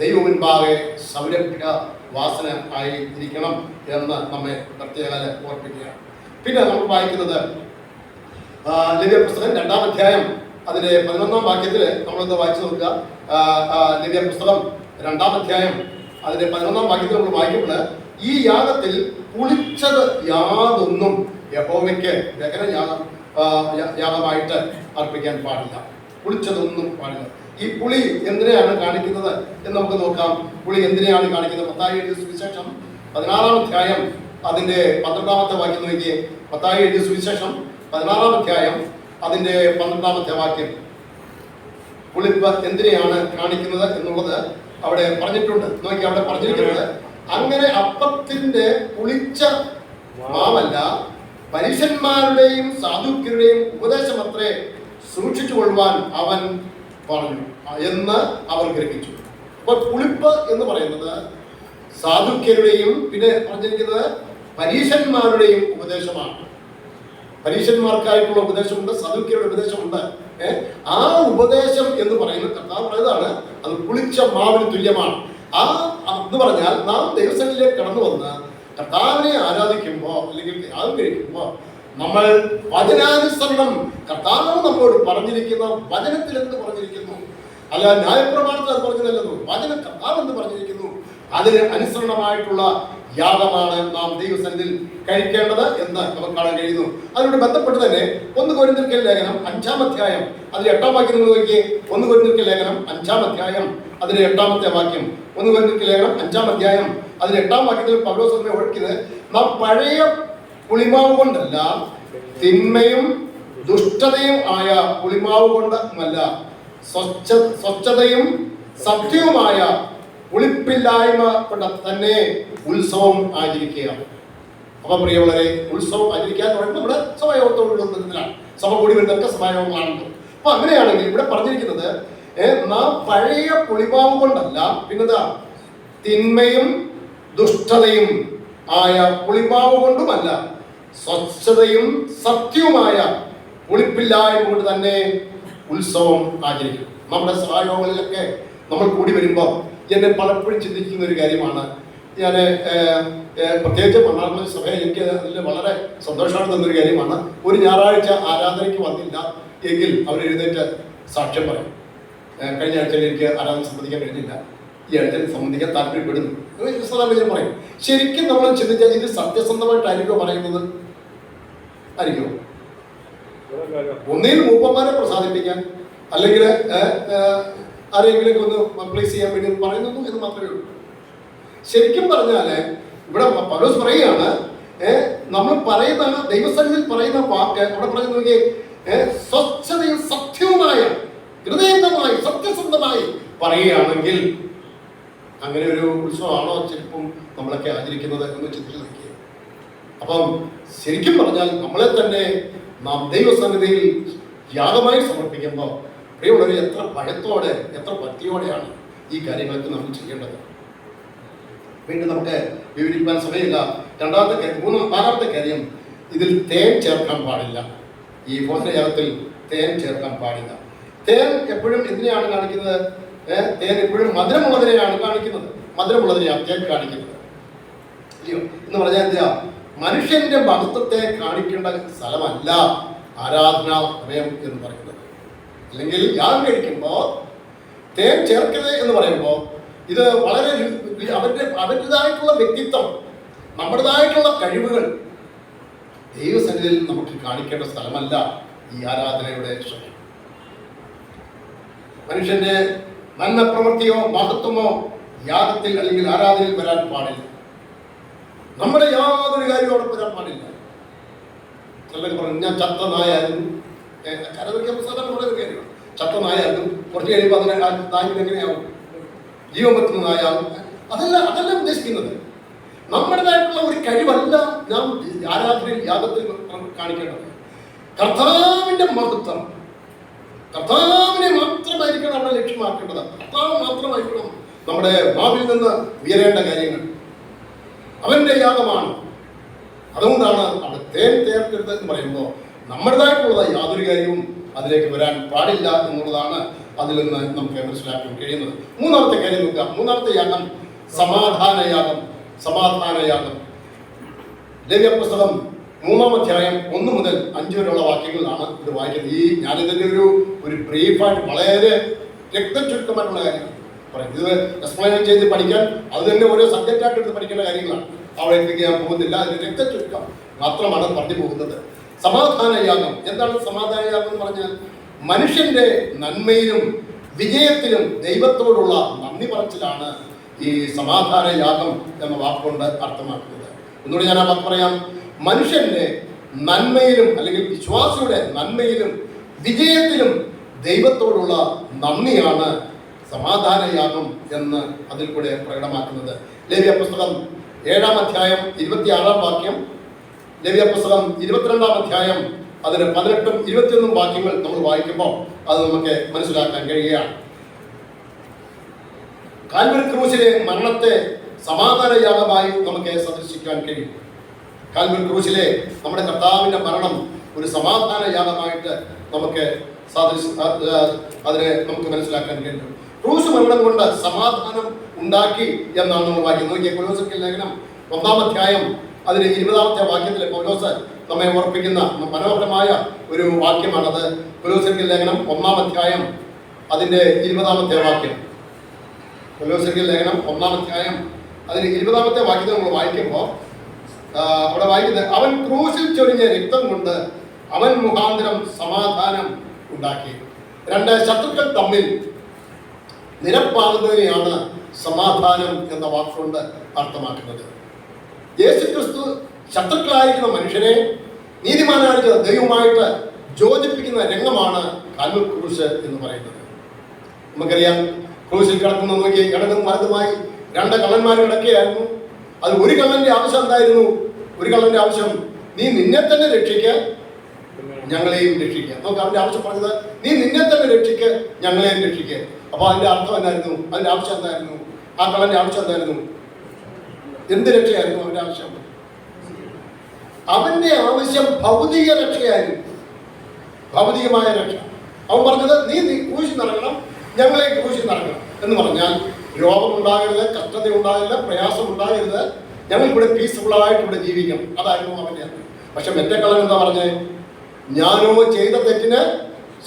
ദൈവ മുൻപാകെ സൗരഭ്യവാസന ആയി ഇരിക്കണം എന്ന് നമ്മെ പ്രത്യേകത ഓർപ്പിക്കുകയാണ്. പിന്നെ നമ്മൾ വായിക്കുന്നത് ലേവ്യ പുസ്തകം 2-ാം അധ്യായം അതിന്റെ 11-ാം വാക്യത്തിൽ നമ്മളൊന്ന് വായിച്ചു നോക്കുക. ലേവ്യ പുസ്തകം 2-ാം അധ്യായം അതിന്റെ 11-ാം വാക്യത്തിൽ നമ്മൾ വായിക്കുമ്പോൾ, ഈ യാഗത്തിൽ പുളിച്ചത് യാതൊന്നും യഹോവയ്ക്ക് ദഹന യാഗമായിട്ട് അർപ്പിക്കാൻ പാടില്ല. പുളിച്ചതൊന്നും പാടില്ല. ഈ പുളി എന്തിനെയാണ് കാണിക്കുന്നത് എന്ന് നമുക്ക് നോക്കാം. പുളി എന്തിനെയാണ് കാണിക്കുന്നത്? മത്തായി എഴുതിയ സുവിശേഷം 16-ാം അധ്യായം അതിന്റെ 12-ാമത്തെ വാക്യം നോക്കിയേ. മത്തായി എഴുതിയ സുവിശേഷം 16-ാം അധ്യായം അതിന്റെ 12-ാമത്തെ വാക്യം. പുളിപ്പ് എന്തിനെയാണ് കാണിക്കുന്നത് എന്നുള്ളത് അവിടെ പറഞ്ഞിട്ടുണ്ട്. നോക്കി, അവിടെ പറഞ്ഞിരിക്കുന്നത്, അങ്ങനെ അപ്പത്തിന്റെ പുളിച്ച മാവല്ല, പരീശന്മാരുടെയും സാധുക്യരുടെയും ഉപദേശമത്രേ സൂക്ഷിച്ചു കൊള്ളുവാൻ അവൻ പറഞ്ഞു എന്ന് അവർ ഗ്രഹിച്ചു. അപ്പൊ പുളിപ്പ് എന്ന് പറയുന്നത് സാധുക്യരുടെയും പിന്നെ പറഞ്ഞിരിക്കുന്നത് പരീശന്മാരുടെയും ഉപദേശമാണ്. പരീശന്മാർക്കായിട്ടുള്ള ഉപദേശമുണ്ട്, സദുക്യരുടെ ഉപദേശമുണ്ട്. ആ ഉപദേശം എന്ന് പറയുന്നത് കർത്താവ് പറയുന്നതാണ്, അത് പുളിച്ച മാവിന് തുല്യമാണ്. ആ എന്ന് പറഞ്ഞാൽ നാം ദൈവസന്നിധിയിലേക്ക് കടന്നു വന്ന് കർത്താവിനെ ആരാധിക്കുമ്പോൾ അല്ലെങ്കിൽ യാഗം കഴിക്കുമ്പോൾ നമ്മൾ വചനാനുസരണം, കർത്താവ് നമ്മളോട് പറഞ്ഞിരിക്കുന്ന വചനത്തിൽ എന്ന് പറഞ്ഞിരിക്കുന്നു, അല്ല ന്യായപ്രമാണത്തിൽ അത് പറഞ്ഞതല്ലോ, വചനം കർത്താവ് എന്ന് പറഞ്ഞിരിക്കുന്നു, അതിന് അനുസരണമായിട്ടുള്ള യാഗമാണ് നാം ദൈവസന്നിധിയിൽ കഴിക്കേണ്ടത് എന്ന് നമുക്ക് കാണാൻ കഴിയുന്നു. അതിനോട് ബന്ധപ്പെട്ട് തന്നെ 1 കൊരിന്ത്യർക്ക് ലേഖനം 5-ാം അധ്യായം അതിൽ 8-ാം വാക്യം നിങ്ങൾ നോക്കിയേ. 1 കൊരിന്ത്യർക്ക് ലേഖനം 5-ാം അധ്യായം അതിലെ 8-ാമത്തെ വാക്യം. 1 കൊരിന്ത്യർക്ക് ലേഖനം 5-ാം അധ്യായം അതിൽ 8-ാം വാക്യത്തിൽ പൗലോസ് ഓർക്കുന്നത്, നാം പഴയ പുളിമാവ് കൊണ്ടല്ല, തിന്മയും ദുഷ്ടതയും ആയ പുളിമാവ് കൊണ്ടല്ല, സ്വച്ഛതയും സത്യവുമായ പുളിപ്പില്ലായ്മ കൊണ്ട് തന്നെ ഉത്സവം ആചരിക്കുക. അപ്പൊ പ്രിയമുള്ളവരെ, ഉത്സവം ആചരിക്കാൻ പറയുമ്പോൾ നമ്മുടെ സഭയോഗത്തോടുള്ളതിലാണ്, സഭ കൂടി വരുന്നതൊക്കെ സഭായോഗമാണല്ലോ. അപ്പൊ അങ്ങനെയാണെങ്കിൽ ഇവിടെ പറഞ്ഞിരിക്കുന്നത്, നാം പഴയ പുളിമാവ് കൊണ്ടല്ല, പിന്നെന്താ, തിന്മയും ദുഷ്ടതയും ആയ പുളിമാവ് കൊണ്ടുമല്ല, സ്വച്ഛതയും സത്യവുമായ പുളിപ്പില്ലായ്മ കൊണ്ട് തന്നെ ഉത്സവം ആചരിക്കും. നമ്മുടെ സഭായോഗങ്ങളിലൊക്കെ നമ്മൾ കൂടി വരുമ്പോൾ എന്നെ പലപ്പോഴും ചിന്തിക്കുന്ന ഒരു കാര്യമാണ്. ഞാൻ പ്രത്യേകിച്ച് മണ്ണാർമല സഭയിൽ എനിക്ക് അതിൽ വളരെ സന്തോഷമാണ് തന്നൊരു കാര്യമാണ്. ഒരു ഞായറാഴ്ച ആരാധനയ്ക്ക് വന്നില്ല എങ്കിൽ അവർ എഴുന്നേറ്റ് സാക്ഷ്യം പറയും, കഴിഞ്ഞ ആഴ്ചയിൽ എനിക്ക് ആരാധന സംബന്ധിക്കാൻ കഴിഞ്ഞില്ല, ഈ ആഴ്ച സംബന്ധിക്കാൻ താല്പര്യപ്പെടുന്നു ഞാൻ പറയും. ശരിക്കും നമ്മൾ ചിന്തിച്ചാൽ ഇത് സത്യസന്ധമായിട്ടായിരിക്കുമോ പറയുന്നത്? ആയിരിക്കുമോ? ഒന്നിൽ മൂപ്പന്മാരെ പ്രസാദിപ്പിക്കാൻ അല്ലെങ്കിൽ ആരെങ്കിലും ഒന്ന് പ്ലേസ് ചെയ്യാൻ വേണ്ടി പറയുന്നു എന്ന് മാത്രമേ ഉള്ളൂ. ശരിക്കും പറഞ്ഞാൽ ഇവിടെ പൗലോസ് പറയുകയാണ്, നമ്മൾ പറയുന്ന ദൈവസന്നിധിയിൽ പറയുന്ന വാക്ക് അവിടെ പറയുന്ന സ്വച്ഛതയും സത്യവുമായ ഹൃദയംഗമായി സത്യസന്ധമായി പറയുകയാണെങ്കിൽ അങ്ങനെ ഒരു ഉത്സവമാണോ ചിലപ്പം നമ്മളൊക്കെ ആചരിക്കുന്നത് എന്ന് ചിന്തിച്ചു നോക്കിയത്. അപ്പം ശരിക്കും പറഞ്ഞാൽ നമ്മളെ തന്നെ നാം ദൈവസന്നിധിയിൽ യാഗമായി സമർപ്പിക്കുമ്പോൾ പ്രിയമുള്ളവരെ, എത്ര ഭയത്തോടെ എത്ര ഭക്തിയോടെയാണ് ഈ കാര്യങ്ങളൊക്കെ നമ്മൾ ചെയ്യേണ്ടത്. വീണ്ടും നമുക്ക് വിവരിക്കാൻ സമയമില്ല. നാലാമത്തെ കാര്യം, ഇതിൽ തേൻ ചേർക്കാൻ പാടില്ല. ഈ ഭോജനയാഗത്തിൽ തേൻ ചേർക്കാൻ പാടില്ല. തേൻ എപ്പോഴും എന്തിനെയാണ് കാണിക്കുന്നത്? തേൻ എപ്പോഴും മധുരമുള്ളതിനെയാണ് കാണിക്കുന്നത്, മധുരമുള്ളതിനെയാണ് തേൻ കാണിക്കുന്നത്, ഇല്ലയോ? എന്ന് പറഞ്ഞാൽ എന്താ, മനുഷ്യന്റെ മഹത്വത്തെ കാണിക്കേണ്ട സ്ഥലമല്ല ആരാധനാ സമയം എന്ന് പറയുന്നത്. അല്ലെങ്കിൽ യാഗം കഴിക്കുമ്പോൾ തേൻ ചേർക്കരുത് എന്ന് പറയുമ്പോൾ ഇത് വളരെ അവരുടേതായിട്ടുള്ള വ്യക്തിത്വം, നമ്മുടേതായിട്ടുള്ള കഴിവുകൾ ദൈവസന്നിധിയിൽ നമുക്ക് കാണിക്കേണ്ട സ്ഥലമല്ല ഈ ആരാധനയുടെ സമയം. മനുഷ്യന്റെ നല്ല പ്രവൃത്തിയോ മഹത്വമോ യാഗത്തിൽ അല്ലെങ്കിൽ ആരാധനയിൽ വരാൻ പാടില്ല. നമ്മുടെ യാതൊരു കാര്യവും അവിടെ വരാൻ പാടില്ല. ചിലർ പറഞ്ഞു ഞാൻ ചത്ത നായായിരുന്നു, കരവയ്ക്കാൻ സാധാരണ വളരെ കാര്യമാണ്. ചത്ത നായായിരുന്നു, കുറച്ച് കഴിയുമ്പോൾ അതിനെ നായിന് എങ്ങനെയാവും? ജീവൻ പറ്റുന്ന നായാവും. അതല്ല ഉദ്ദേശിക്കുന്നത്. നമ്മുടേതായിട്ടുള്ള ഒരു കഴിവല്ല നാം ആരാധനയിൽ യാഗത്തിൽ കാണിക്കേണ്ടത്. കർത്താവിന്റെ മഹത്വം, കർത്താവിനെ മാത്രമായിരിക്കണം നമ്മുടെ ലക്ഷ്യമാക്കേണ്ടത്. കർത്താവ് മാത്രമായിരിക്കണം നമ്മുടെ നാവിൽ നിന്ന് ഉയരേണ്ട കാര്യങ്ങൾ. അവന്റെ യാഗമാണ്. അതുകൊണ്ടാണ് അവിടെ തേൻ ചേർക്കരുത് എന്ന് പറയുമ്പോൾ നമ്മുടേതായിട്ടുള്ള യാതൊരു കാര്യവും അതിലേക്ക് വരാൻ പാടില്ല എന്നുള്ളതാണ് അതിൽ നിന്ന് നമുക്ക് മനസ്സിലാക്കാൻ കഴിയുന്നത്. മൂന്നാമത്തെ കാര്യം നോക്കുക. മൂന്നാമത്തെ യാഗം സമാധാനയാഗം. സമാധാനയാഗം ലേവ്യ പുസ്തകം 3-ാം അധ്യായം 1 മുതൽ 5 വരെയുള്ള വാക്യങ്ങളിലാണ് ഇത് വായിക്കുന്നത്. ഞാനിതിൻ്റെ ഒരു ബ്രീഫായിട്ട് വളരെ രക്തചുരുക്കമായിട്ടുള്ള കാര്യങ്ങൾ പറയും. ഇത് എക്സ്പ്ലെയിൻ ചെയ്ത് പഠിക്കാൻ അത് തന്നെ ഓരോ സബ്ജക്റ്റായിട്ട് എടുത്ത് പഠിക്കേണ്ട കാര്യങ്ങളാണ്. അവിടേക്ക് ഞാൻ പോകുന്നില്ല. അതിന് രക്തചുരുക്കം മാത്രമാണ് പറഞ്ഞു പോകുന്നത്. സമാധാനയാഗം എന്താണ്? സമാധാനയാഗം എന്ന് പറഞ്ഞാൽ മനുഷ്യന്റെ നന്മയിലും വിജയത്തിലും ദൈവത്തോടുള്ള നന്ദി പറച്ചിലാണ് ഈ സമാധാനയാഗം എന്ന വാക്കുകൊണ്ട് അർത്ഥമാക്കുന്നത്. ഒന്നുകൂടി ഞാൻ ആ വാക്ക് പറയാം. മനുഷ്യന്റെ നന്മയിലും അല്ലെങ്കിൽ വിശ്വാസിയുടെ നന്മയിലും വിജയത്തിലും ദൈവത്തോടുള്ള നന്ദിയാണ് സമാധാനയാഗം എന്ന് അതിൽ കൂടെ പ്രകടമാക്കുന്നത്. ലേവ്യ പുസ്തകം 7-ാം അധ്യായം 26-ാം വാക്യം, ലേവ്യ പുസ്തകം 22-ാം അധ്യായം അതിന് 18-ഉം 21-ഉം വാക്യങ്ങൾ നമ്മൾ വായിക്കുമ്പോൾ അത് നമുക്ക് മനസ്സിലാക്കാൻ കഴിയുകയാണ്. കാൽവരി ക്രൂശിലെ മരണത്തെ സമാധാനയാഗമായി നമുക്ക് സദൃശിക്കാൻ കഴിയും. കാൽവരി ക്രൂശിലെ നമ്മുടെ കർത്താവിന്റെ മരണം ഒരു സമാധാനയാഗമായിട്ട് നമുക്ക് അതിനെ നമുക്ക് മനസ്സിലാക്കാൻ കഴിയും. ക്രൂശ് മരണം കൊണ്ട് സമാധാനം ഉണ്ടാക്കി എന്നാണ് നമ്മൾ വായിക്കുന്നത്. നോക്കിയ കൊലോസ്യർക്ക് ലേഖനം 1-ാം അധ്യായം അതിന് 20-ാമത്തെ വാക്യത്തിലെ പൗലോസ് നമ്മെ ഓർപ്പിക്കുന്ന മനോഹരമായ ഒരു വാക്യമാണത്. കൊലോസ്യർക്ക് ലേഖനം 1-ാം അധ്യായം അതിന്റെ 20-ാമത്തെ വാക്യം. കൊലോസ്യർക്ക് ലേഖനം 1-ാം അധ്യായം അതിന് 20-ാമത്തെ വാക്യത്തിൽ നമ്മൾ വായിക്കുമ്പോൾ അവിടെ വായിക്കുന്നത്, അവൻ ക്രൂശിൽ ചൊരിഞ്ഞ രക്തം കൊണ്ട് അവൻ മുഖാന്തരം സമാധാനം ഉണ്ടാക്കി. രണ്ട് ശത്രുക്കൾ തമ്മിൽ നിരപ്പാകുന്നതിനെയാണ് സമാധാനം എന്ന വാക്കുകൊണ്ട് അർത്ഥമാക്കുന്നത്. യേശുക്രിസ്തു ശത്രുക്കളായിരിക്കുന്ന മനുഷ്യനെ നീതിമാനായിരിക്കുന്ന ദൈവമായിട്ട് യോജിപ്പിക്കുന്ന രംഗമാണ് കാൽവരി ക്രൂശ് എന്ന് പറയുന്നത്. നമുക്കറിയാം, ക്രൂശിൽ കിടക്കുന്ന നോക്കി ഇടതും വലതുമായി 2 കള്ളന്മാർ കിടക്കുകയായിരുന്നു. അത് ഒരു കള്ളന്റെ ആവശ്യം എന്തായിരുന്നു? ഒരു കള്ളന്റെ ആവശ്യം, നീ നിന്നെ തന്നെ രക്ഷിക്കുക, ഞങ്ങളെയും രക്ഷിക്കുക. നമുക്ക് അവന്റെ ആവശ്യം പറഞ്ഞത്, നീ നിന്നെ തന്നെ രക്ഷിക്കുക, ഞങ്ങളെയും രക്ഷിക്കുക. അപ്പൊ അതിന്റെ അർത്ഥം എന്തായിരുന്നു? അതിന്റെ ആവശ്യം എന്തായിരുന്നു? ആ കള്ളന്റെ ആവശ്യം എന്തായിരുന്നു? എന്ത് രക്ഷയായിരുന്നു അവന്റെ ആവശ്യം? അവന്റെ ആവശ്യം ഭൗതിക രക്ഷയായിരുന്നു, ഭൗതികമായ രക്ഷ. അവൻ പറഞ്ഞത്, നീ ക്രൂശിൽ നടക്കണം, ഞങ്ങളെ ക്രൂശിൽ നടക്കണം എന്ന് പറഞ്ഞാൽ രോഗമുണ്ടാകരുത്, കഷ്ടത ഉണ്ടാകരുത്, പ്രയാസം ഉണ്ടാകരുത്, ഞങ്ങൾ ഇവിടെ പീസ്ഫുള്ളായിട്ട് ഇവിടെ ജീവിക്കണം. അതായിരുന്നു അവന്റെ. പക്ഷെ മറ്റേ കള്ളൻ എന്താ പറഞ്ഞേ? ഞാനോ ചെയ്ത തെറ്റിന്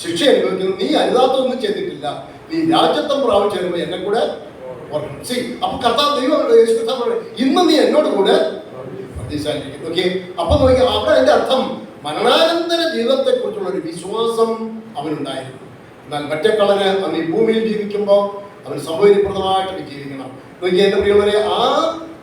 ശിക്ഷ അനുഭവിക്കുന്നു, നീ അരുതാത്തൊന്നും ചെയ്തിട്ടില്ല, നീ രാജ്യത്വം പ്രാപിച്ചു വരുമ്പോൾ എന്നെ കൂടെ അപ്പൊ കർത്താവ് ദൈവം ഇന്ന് നീ എന്നോട് കൂടെ പ്രതിശാലിക്കും. ഓക്കെ, അപ്പൊ നോക്കി അവിടെ അതിന്റെ അർത്ഥം മരണാനന്തര ജീവിതത്തെ കുറിച്ചുള്ള ഒരു വിശ്വാസം അവനുണ്ടായിരുന്നു. എന്നാൽ മറ്റേ കളന് അവൻ ഈ ഭൂമിയിൽ ജീവിക്കുമ്പോൾ അവൻ സൗകര്യപ്രദമായിട്ട് ജീവിക്കണം. നോക്കി എന്റെ പ്രിയമുള്ളവരെ,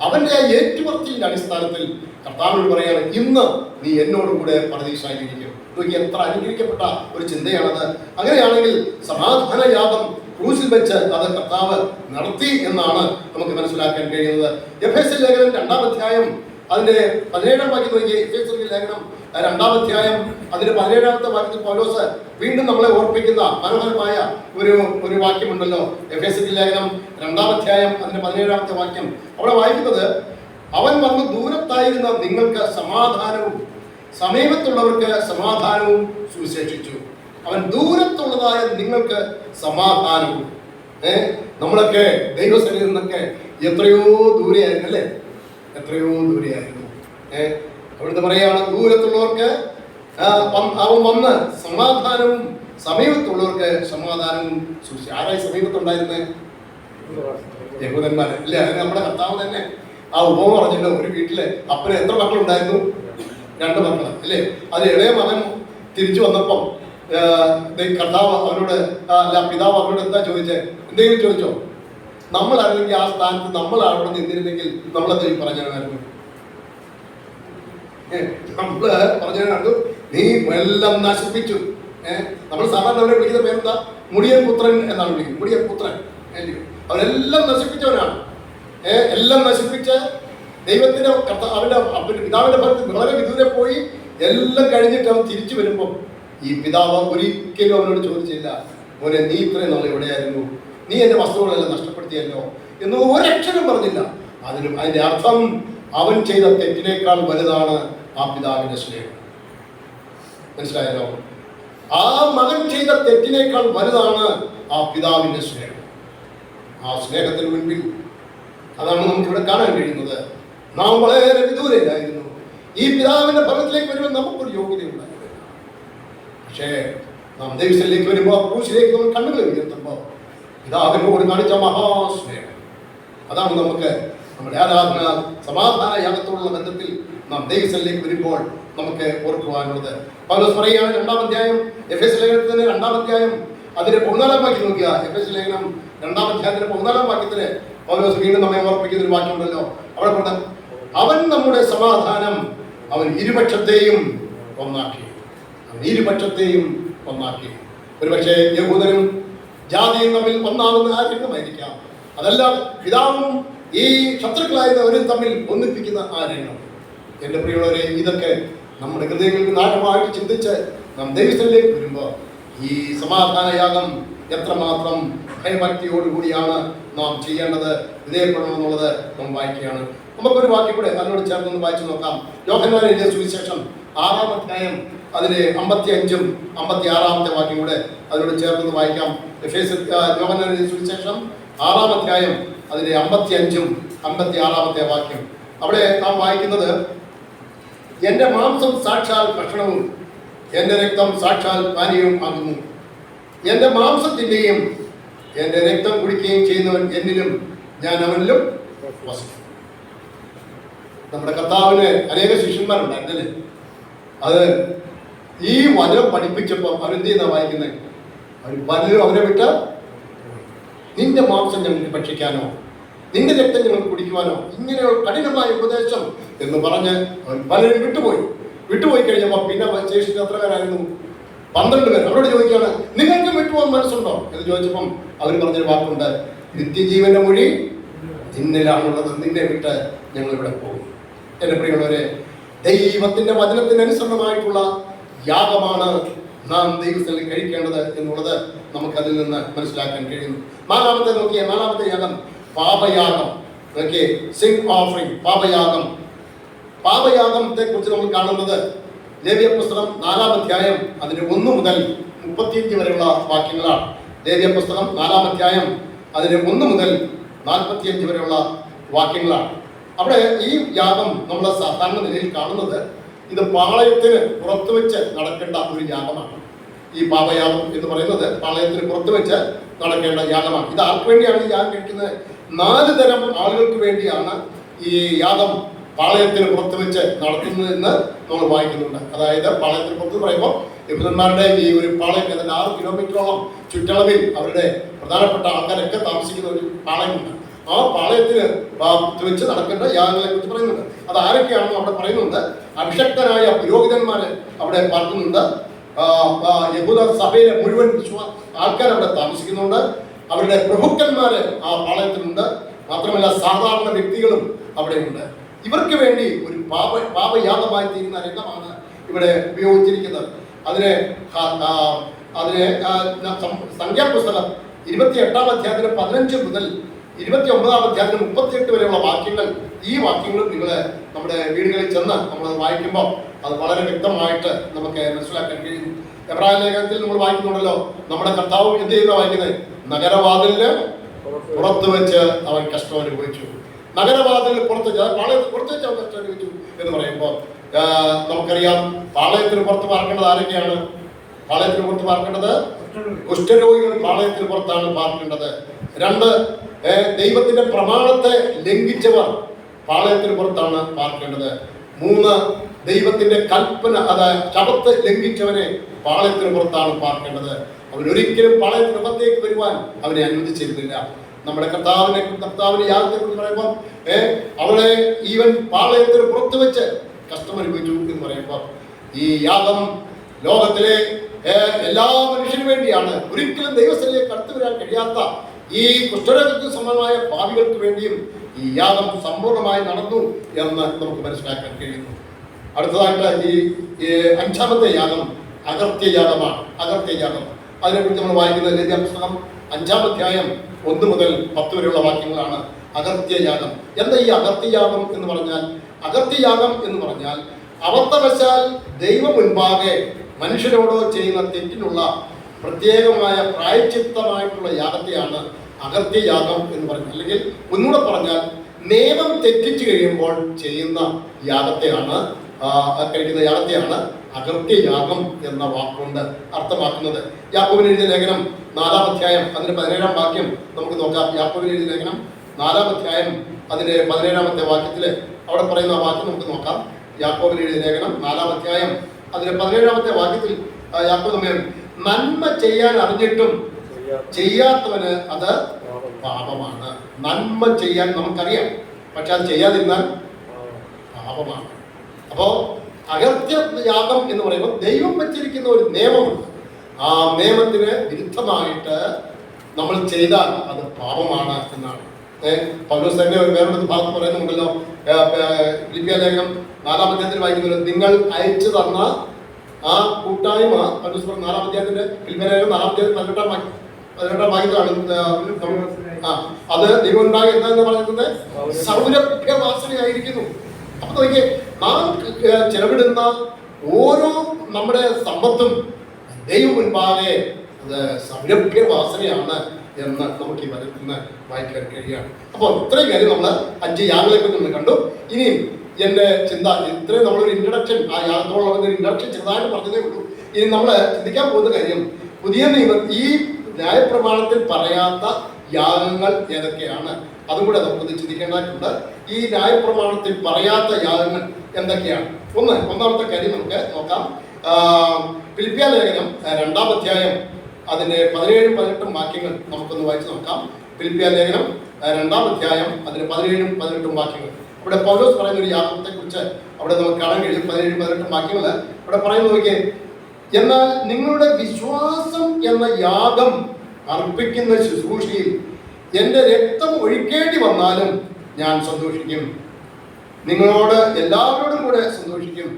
അവന്റെ ആ ഏറ്റുപറച്ചിലിന്റെ അടിസ്ഥാനത്തിൽ കർത്താവിനോട് പറയാണ്, ഇന്ന് നീ എന്നോട് കൂടെ പരദീസായിരിക്കും. നോക്കി എത്ര അനുഗ്രഹിക്കപ്പെട്ട ഒരു ചിന്തയാണത്. അങ്ങനെയാണെങ്കിൽ സമാധാനയാഗം ക്രൂശിൽ വെച്ച് അത് കർത്താവ് നടത്തി എന്നാണ് നമുക്ക് മനസ്സിലാക്കാൻ കഴിയുന്നത്. എഫേസ്യർ ലേഖനം 2-ാം അധ്യായം അതിന്റെ 17-ാം വാക്യം നോക്കി. എഫേസ്യർ ലേഖനം 2-ാം അധ്യായം അതിന്റെ 17-ാമത്തെ വാക്യത്തിൽ പൗലോസ് വീണ്ടും നമ്മളെ ഓർപ്പിക്കുന്ന മനോഹരമായ ഒരു വാക്യമുണ്ടല്ലോ. എഫേസ്യർ ലേഖനം 2-ാം അധ്യായം അതിന്റെ 17-ാമത്തെ വാക്യം അവിടെ വായിക്കുന്നത്, അവൻ വന്ന് ദൂരത്തായിരുന്ന നിങ്ങൾക്ക് സമാധാനവും സമീപത്തുള്ളവർക്ക് സമാധാനവും സുവിശേഷിച്ചു. അവൻ ദൂരത്തുള്ളതായ നിങ്ങൾക്ക് സമാധാനവും. നമ്മളൊക്കെ ദൈവസന്നിധിയിൽ നിന്നൊക്കെ എത്രയോ ദൂരെയായിരുന്നു, അല്ലേ? എത്രയോ ദൂരെയായിരുന്നു. അവിടുന്ന് പറയുകയാണ് ദൂരത്തുള്ളവർക്ക് അവൻ വന്ന് സമാധാനവും സമീപത്തുള്ളവർക്ക് സമാധാനവും സൂക്ഷിച്ചു. ആരായി സമീപത്തുണ്ടായിരുന്നേ? യഹൂദന്മാര് ഇല്ല. അതിന് നമ്മുടെ കർത്താവ് തന്നെ ആ ഉപമ പറഞ്ഞല്ലോ. ഒരു വീട്ടില് അപ്പന് എത്ര മക്കളുണ്ടായിരുന്നു? 2 മക്കള് അല്ലേ? അത് ഇളയ മകൻ തിരിച്ചു വന്നപ്പം കർത്താവ് അവനോട് പിതാവ് അവനോട് എന്താ ചോദിച്ചേ? എന്തെങ്കിലും ചോദിച്ചോ? നമ്മളാണെങ്കിൽ ആ സ്ഥാനത്ത് നമ്മൾ അവിടെ നിന്നിരുന്നെങ്കിൽ നമ്മളെന്താ പറഞ്ഞായിരുന്നു? നമ്മള് പറഞ്ഞു കണ്ടു, നീ എല്ലാം നശിപ്പിച്ചു. നമ്മൾ സാധാരണ അവരെ വിളിക്കുന്ന പേരെന്താ? മുടിയൻ പുത്രൻ എന്നാണ് വിളിക്കുന്നത്. മുടിയൻ പുത്രൻ അല്ലയോ? അവരെല്ലാം നശിപ്പിച്ചവനാണ്. എല്ലാം നശിപ്പിച്ച് ദൈവത്തിന്റെ അവന്റെ പിതാവിന്റെ ഭരത്തിൽ വളരെ വിദൂരെ പോയി എല്ലാം കഴിഞ്ഞിട്ട് അവൻ തിരിച്ചു വരുമ്പം ഈ പിതാവ് ഒരിക്കലും അവനോട് ചോദിച്ചില്ല, മോനെ നീ ഇത്രയും നാൾ എവിടെയായിരുന്നു? നീ എന്റെ വസ്തുക്കളെല്ലാം നഷ്ടപ്പെടുത്തിയല്ലോ എന്ന് ഒരക്ഷരം പറഞ്ഞില്ല. അതിന്റെ അർത്ഥം അവൻ ചെയ്ത തെറ്റിനേക്കാൾ വലുതാണ് ആ പിതാവിന്റെ സ്നേഹം. മനസ്സിലായല്ലോ? ആ മകൻ ചെയ്ത തെറ്റിനേക്കാൾ വലുതാണ് ആ പിതാവിന്റെ സ്നേഹം. ആ സ്നേഹത്തിന് മുൻപിൽ അതാണ് നമുക്കിവിടെ കാണാൻ കഴിയുന്നത്. നാം വളരെ വിദൂരയിലായിരുന്നു. ഈ പിതാവിന്റെ ഭവനത്തിലേക്ക് വരുമ്പോൾ നമുക്കൊരു യോഗ്യതയുണ്ടായിരുന്നു. പക്ഷേ നാം ദൈവത്തിലേക്ക് വരുമ്പോൾ, ക്രൂശിലേക്ക് നമ്മൾ കണ്ണുകൾ ഉയർത്തുമ്പോൾ പിതാവിനോട് കാണിച്ച മഹാസ്നേഹം, അതാണ് നമുക്ക് നമ്മുടെ ആരാധന സമാധാന യാഗത്തോടുള്ള ബന്ധത്തിൽ നാം ദൈവത്തിലേക്ക് വരുമ്പോൾ നമുക്ക് ഓർക്കുവാനുള്ളത്. പൗലോസ് പറയുകയാണ് 2-ാം അധ്യായം എഫെസ്യ ലേഖനത്തിന് 2-ാം അധ്യായം അതിന്റെ 14-ാം വാക്യം നോക്കുക. എഫെസ്യ ലേഖനം 2-ാം അധ്യായത്തിന്റെ 14-ാം വാക്യത്തിന് പൗലോസ് വീണ്ടും നമ്മെ ഓർപ്പിക്കുന്ന ഒരു വാക്യമുണ്ടല്ലോ. അവിടെ കൊണ്ട് അവൻ നമ്മുടെ സമാധാനം, അവൻ ഇരുപക്ഷത്തെയും ഒന്നാക്കി. അവൻ ഇരുപക്ഷത്തെയും ഒന്നാക്കി. ഒരുപക്ഷെ യഹൂദനും ജാതിയും തമ്മിൽ ഒന്നാകുന്ന ആ രംഗമായിരിക്കാം. അതല്ല, പിതാവും ഈ ശത്രുക്കളായവരും തമ്മിൽ ഒന്നിപ്പിക്കുന്ന ആ രംഗം. എൻ്റെ പ്രിയമുള്ളവരെ, ഇതൊക്കെ നമ്മുടെ ഹൃദയങ്ങളിൽ നാട്ടമായിട്ട് ചിന്തിച്ച് നാം ദൈവത്തിലേക്ക് വരുമ്പോൾ ഈ സമാധാനയാഗം എത്രമാത്രം ഭയഭക്തിയോടുകൂടിയാണ് നാം ചെയ്യേണ്ടത്, വിധേയപ്പെടണമെന്നുള്ളത് നാം വായിക്കുകയാണ്. നമുക്കൊരു വാക്യം കൂടെ അതിനോട് ചേർന്നൊന്ന് വായിച്ചു നോക്കാം. യോഹന്നാൻ എഴുതിയ സുവിശേഷം 6-ാം അധ്യായം അതിലെ 55-ഉം 56-ാമത്തെ വാക്യം കൂടെ അതിനോട് ചേർന്നൊന്ന് വായിക്കാം. യോഹന്നാൻ എഴുതിയ സുവിശേഷം 6-ാം അധ്യായം അതിലെ 55-ഉം 56-ാമത്തെ വാക്യം. അവിടെ നാം വായിക്കുന്നത്, എന്റെ മാംസം സാക്ഷാൽ ഭക്ഷണവും എന്റെ രക്തം സാക്ഷാൽ പാനീയവും ആകുന്നു. എന്റെ മാംസത്തിന്റെയും എന്റെ രക്തം കുടിക്കുകയും ചെയ്യുന്നവൻ എന്നിലും ഞാൻ അവനിലും വസിക്കും. നമ്മുടെ കർത്താവിന് അനേക ശിഷ്യന്മാരുണ്ടായിരുന്നല്ലേ? അത് ഈ വചനം പഠിപ്പിച്ചപ്പോൾ അവരെന്ത് ചെയ്യുന്ന വായിക്കുന്നത്? അവർ പലരും അവരെ വിട്ട്, നിന്റെ മാംസം ഞങ്ങൾക്ക് ഭക്ഷിക്കാനോ നിന്റെ രക്തം ഞങ്ങൾക്ക് കുടിക്കുവാനോ, ഇങ്ങനെയുള്ള കഠിനമായ ഉപദേശം എന്ന് പറഞ്ഞ് അവർ പലരും വിട്ടുപോയി കഴിഞ്ഞപ്പോൾ പിന്നെ ശേഷിച്ച് എത്ര പേരായിരുന്നു? 12 പേർ. അവരോട് ചോദിക്കുകയാണ്, നിങ്ങൾക്ക് വിട്ടുപോകാൻ മനസ്സുണ്ടോ എന്ന് ചോദിച്ചപ്പം അവർ പറഞ്ഞൊരു വാക്കുണ്ട്, നിത്യജീവന്റെ മൊഴി നിന്നിലാണുള്ളത്, നിന്നെ വിട്ട് ഞങ്ങൾ ഇവിടെ പോകും. എൻ്റെ പ്രിയമുള്ളവരെ, ദൈവത്തിന്റെ വചനത്തിനനുസൃതമായിട്ടുള്ള യാഗമാണ് നാം ദൈവത്തിൽ കഴിക്കേണ്ടത് എന്നുള്ളത് നമുക്കതിൽ നിന്ന് മനസ്സിലാക്കാൻ കഴിയുന്നു. 4-ാമത്തെ നോക്കിയ 4-ാമത്തെ യാഗം പാപയാഗം. ഓക്കെ, സിൻ ഓഫറിംഗ്, പാപയാഗം. പാപയാഗത്തെ കുറിച്ച് നമ്മൾ കാണുന്നത് ലേവ്യ പുസ്തകം 4-ാം അധ്യായം അതിന്റെ 1 മുതൽ 35 വരെയുള്ള വാക്യങ്ങളാണ്. ലേവ്യ പുസ്തകം 4-ാം അധ്യായം അതിന്റെ 1 മുതൽ 45 വരെയുള്ള വാക്യങ്ങളാണ്. അവിടെ ഈ യാഗം നമ്മൾ സാധാരണ നിലയിൽ കാണുന്നത് ഇത് പാളയത്തിന് പുറത്തു വെച്ച് നടക്കേണ്ട ഒരു യാഗമാണ്. ഈ പാപയാഗം എന്ന് പറയുന്നത് പാളയത്തിന് പുറത്തു വെച്ച് നടക്കേണ്ട യാഗമാണ്. ഇത് ആർക്ക് വേണ്ടിയാണ് ഈ യാഗം കഴിക്കുന്നത്? 4 തരം ആളുകൾക്ക് വേണ്ടിയാണ് ഈ യാഗം പാളയത്തിന് പുറത്ത് വെച്ച് നടത്തുന്നതെന്ന് നമ്മൾ വായിക്കുന്നുണ്ട്. അതായത് പാളയത്തിന് പുറത്ത് പറയുമ്പോൾ യഹൂദന്മാരുടെ ഈ ഒരു പാളയം 6 കിലോമീറ്ററോളം ചുറ്റളവിൽ അവരുടെ പ്രധാനപ്പെട്ട ആൾക്കാരൊക്കെ താമസിക്കുന്ന ഒരു പാളയമുണ്ട്. ആ പാളയത്തിന് വെച്ച് നടക്കേണ്ട യാഗങ്ങളെ കുറിച്ച് പറയുന്നുണ്ട്. അത് ആരൊക്കെയാണെന്ന് അവിടെ പറയുന്നുണ്ട്. അഭിഷക്തനായ പുരോഹിതന്മാര് അവിടെ പാർക്കുന്നുണ്ട്. യഹൂദ സഭയിലെ മുഴുവൻ ആൾക്കാർ അവിടെ താമസിക്കുന്നുണ്ട്. അവരുടെ പ്രഭുക്കന്മാര് ആ പാളയത്തിലുണ്ട്. മാത്രമല്ല സാധാരണ വ്യക്തികളും അവിടെയുണ്ട്. ഇവർക്ക് വേണ്ടി ഒരു പാപയാഗമായി തീരുന്ന രംഗമാണ് ഇവിടെ ഉപയോഗിച്ചിരിക്കുന്നത്. അതിനെ സംഖ്യാപുസ്തകം 28-ാം അധ്യായത്തിന് 15 മുതൽ 29-ാം അധ്യായത്തിന് 38 വരെയുള്ള വാക്യങ്ങൾ, ഈ വാക്യങ്ങളും നിങ്ങൾ നമ്മുടെ വീടുകളിൽ ചെന്ന് നമ്മൾ വായിക്കുമ്പോൾ അത് വളരെ വ്യക്തമായിട്ട് നമുക്ക് മനസ്സിലാക്കാൻ കഴിയും. എബ്രായ ലേഖനത്തിൽ നമ്മൾ വായിക്കുന്നുണ്ടല്ലോ, നമ്മുടെ കർത്താവ് എന്ത് ചെയ്യുന്ന വായിക്കുന്നത്? നഗരവാതിലിന് പുറത്ത് വെച്ച് അവൻ കഷ്ടം അനുഭവിച്ചു. നഗരവാതിലിന് പുറത്ത് പാളയത്തിൽ പുറത്ത് വെച്ച് അവൻ കഷ്ടം അനുഭവിച്ചു എന്ന് പറയുമ്പോൾ നമുക്കറിയാം പാളയത്തിന് പുറത്ത് പാർക്കേണ്ടത് ആരൊക്കെയാണ്? പാളയത്തിന് പുറത്ത് പാർക്കേണ്ടത് കുഷ്ഠരോഗികൾ പാളയത്തിന് പുറത്താണ് പാർക്കേണ്ടത്. 2, ദൈവത്തിന്റെ പ്രമാണത്തെ ലംഘിച്ചവർ പാളയത്തിന് പുറത്താണ് പാർക്കേണ്ടത്. 3, ദൈവത്തിന്റെ കൽപ്പന ശബത്ത് ലംഘിച്ചവനെ പാളയത്തിന് പുറത്താണ് പാർക്കേണ്ടത്. അവനൊരിക്കലും പാളയത്തിന് പുറത്തേക്ക് വരുവാൻ അവനെ അനുവദിച്ചിരുന്നില്ല. നമ്മുടെ കർത്താവിനെ യാഗത്തെ കുറിച്ച് പറയുമ്പോൾ അവളെ ഈവൻ പാളയത്തിന് പുറത്ത് വെച്ച് കഷ്ടമനുഭവിച്ചു എന്ന് പറയുമ്പോൾ ഈ യാഗം ലോകത്തിലെ എല്ലാ മനുഷ്യനും വേണ്ടിയാണ്. ഒരിക്കലും ദൈവസ്ഥലേക്ക് അടുത്തു വരാൻ കഴിയാത്ത ഈ കുഷ്ഠരോഗത്തിന് സമാനമായ പാപികൾക്ക് വേണ്ടിയും ഈ യാഗം സമ്പൂർണ്ണമായി നടന്നു എന്ന് നമുക്ക് മനസ്സിലാക്കാൻ കഴിയുന്നു. അടുത്തതായിട്ട് ഈ 5ാമത്തെ യാഗം അകർത്യയാഗമാണ്. അകർത്യയാഗം അതിനെക്കുറിച്ച് നമ്മൾ വായിക്കുന്ന ലേവ്യ പുസ്തകം 5-ാം അധ്യായം 1 മുതൽ 10 വരെയുള്ള വാക്യങ്ങളാണ്. അകർത്യയാഗം. എന്താ ഈ അകർത്യയാഗം എന്ന് പറഞ്ഞാൽ? അകർത്യയാഗം എന്ന് പറഞ്ഞാൽ അബദ്ധവശാൽ ദൈവം മുൻപാകെ മനുഷ്യരോടോ ചെയ്യുന്ന തെറ്റിനുള്ള പ്രത്യേകമായ പ്രായശ്ചിത്തമായിട്ടുള്ള യാഗത്തെയാണ് അകർത്യയാഗം എന്ന് പറയുന്നത്. അല്ലെങ്കിൽ ഒന്നുകൂടെ പറഞ്ഞാൽ നിയമം തെറ്റിച്ചു കഴിയുമ്പോൾ ചെയ്യുന്ന യാഗത്തെയാണ് അകർത്യയാഗം എന്ന വാക്കുകൊണ്ട് അർത്ഥമാക്കുന്നത്. യാക്കോബിന് എഴുതിയ ലേഖനം 4-ാം അധ്യായം അതിന്റെ 17-ാം വാക്യം നമുക്ക് നോക്കാം. യാക്കോബിന് എഴുതിയ ലേഖനം 4-ാം അധ്യായം അതിന്റെ 17-ാമത്തെ വാക്യത്തില് അവിടെ പറയുന്ന ആ വാക്യം നമുക്ക് നോക്കാം. യാക്കോബിന് എഴുതിയ ലേഖനം 4-ാം അധ്യായം അതിന്റെ 17-ാമത്തെ വാക്യത്തിൽ യാക്കോബ് നമ്മെ നന്മ ചെയ്യാൻ അറിഞ്ഞിട്ടും ചെയ്യാത്തവന് അത് പാപമാണ്. നന്മ ചെയ്യാൻ നമുക്കറിയാം, പക്ഷെ അത് ചെയ്യാതിരുന്നാൽ പാപമാണ്. അപ്പോ അകർത്യയാഗം എന്ന് പറയുമ്പോൾ ദൈവം വെച്ചിരിക്കുന്ന ഒരു നിയമമുണ്ട്. ആ നിയമത്തിന് വിരുദ്ധമായിട്ട് നമ്മൾ ചെയ്താൽ അത് പാപമാണ് എന്നാണ്. പൗലോസ് തന്നെ ഒരു വേറൊരു ഭാഗത്ത് പറയുന്നുണ്ടല്ലോ, ഫിലിപ്പിയ ലേഖനം 4-ാം അധ്യായത്തിൽ വായിക്കുന്നത്, നിങ്ങൾ അയച്ചു തന്ന ആ കൂട്ടായ്മ. പൗലോസ് 4-ാം അധ്യായത്തിന്റെ ഫിലിപ്പിയ ലേഖനം 4-ാം അധ്യായത്തിൽ 18-ാം വാക്യത്തിലാണ് അത് ദൈവം ഉണ്ടായി എന്താന്ന് പറയുന്നത് സൗരഭ്യവാസനയായിരിക്കുന്നു. അപ്പൊ നോക്കിയേ, നാം ചെലവിടുന്ന ഓരോ നമ്മുടെ സമ്പത്തും ദൈവം മുൻപാകെ അത് സൗരഭ്യവാസനയാണ് എന്ന് നമുക്ക് ഈ വചനത്തിൽ വായിക്കാൻ കഴിയുകയാണ്. അപ്പോൾ ഇത്രയും കാര്യം നമ്മൾ 5 യാഗങ്ങളെ കുറിച്ച് നമ്മൾ കണ്ടു. ഇനിയും എൻ്റെ ചിന്ത ഇത്രയും നമ്മളൊരു ഇൻട്രഡക്ഷൻ, ആ യാഗത്തോടുള്ള ഒരു ഇൻട്രഡക്ഷൻ ചെറുതായിട്ട് പറഞ്ഞതേ ഉള്ളൂ. ഇനി നമ്മൾ ചിന്തിക്കാൻ പോകുന്ന കാര്യം, പുതിയ നിയമം ഈ ന്യായപ്രമാണത്തിൽ പറയാത്ത യാഗങ്ങൾ ഏതൊക്കെയാണ്, അതും കൂടെ നമുക്കൊന്ന് ചിന്തിക്കേണ്ടതായിട്ടുണ്ട്. ഈ ന്യായപ്രമാണത്തിൽ പറയാത്ത യാഗങ്ങൾ എന്തൊക്കെയാണ്? ഒന്നാമത്തെ കാര്യം നമുക്ക് നോക്കാം. ഫിലിപ്പിയ ലേഖനം 2-ാം അധ്യായം അതിന്റെ 17-ഉം 18-ഉം വാക്യങ്ങൾ നമുക്കൊന്ന് വായിച്ചു നോക്കാം. ഫിലിപ്പിയ ലേഖനം 2-ാം അധ്യായം അതിന്റെ 17-ഉം 18-ഉം വാക്യങ്ങൾ. ഇവിടെ പൗലോസ് പറയുന്ന ഒരു യാഗത്തെ കുറിച്ച് അവിടെ നമുക്ക് കാണാൻ കഴിയും. 17-ഉം 18-ഉം വാക്യങ്ങൾ ഇവിടെ പറയുന്നത് നോക്കിയേ, എന്നാൽ നിങ്ങളുടെ വിശ്വാസം എന്ന യാഗം അർപ്പിക്കുന്ന ശുശ്രൂഷയിൽ എൻ്റെ രക്തം ഒഴിക്കേണ്ടി വന്നാലും ഞാൻ സന്തോഷിക്കും, നിങ്ങളോട് എല്ലാവരോടും കൂടെ സന്തോഷിക്കും.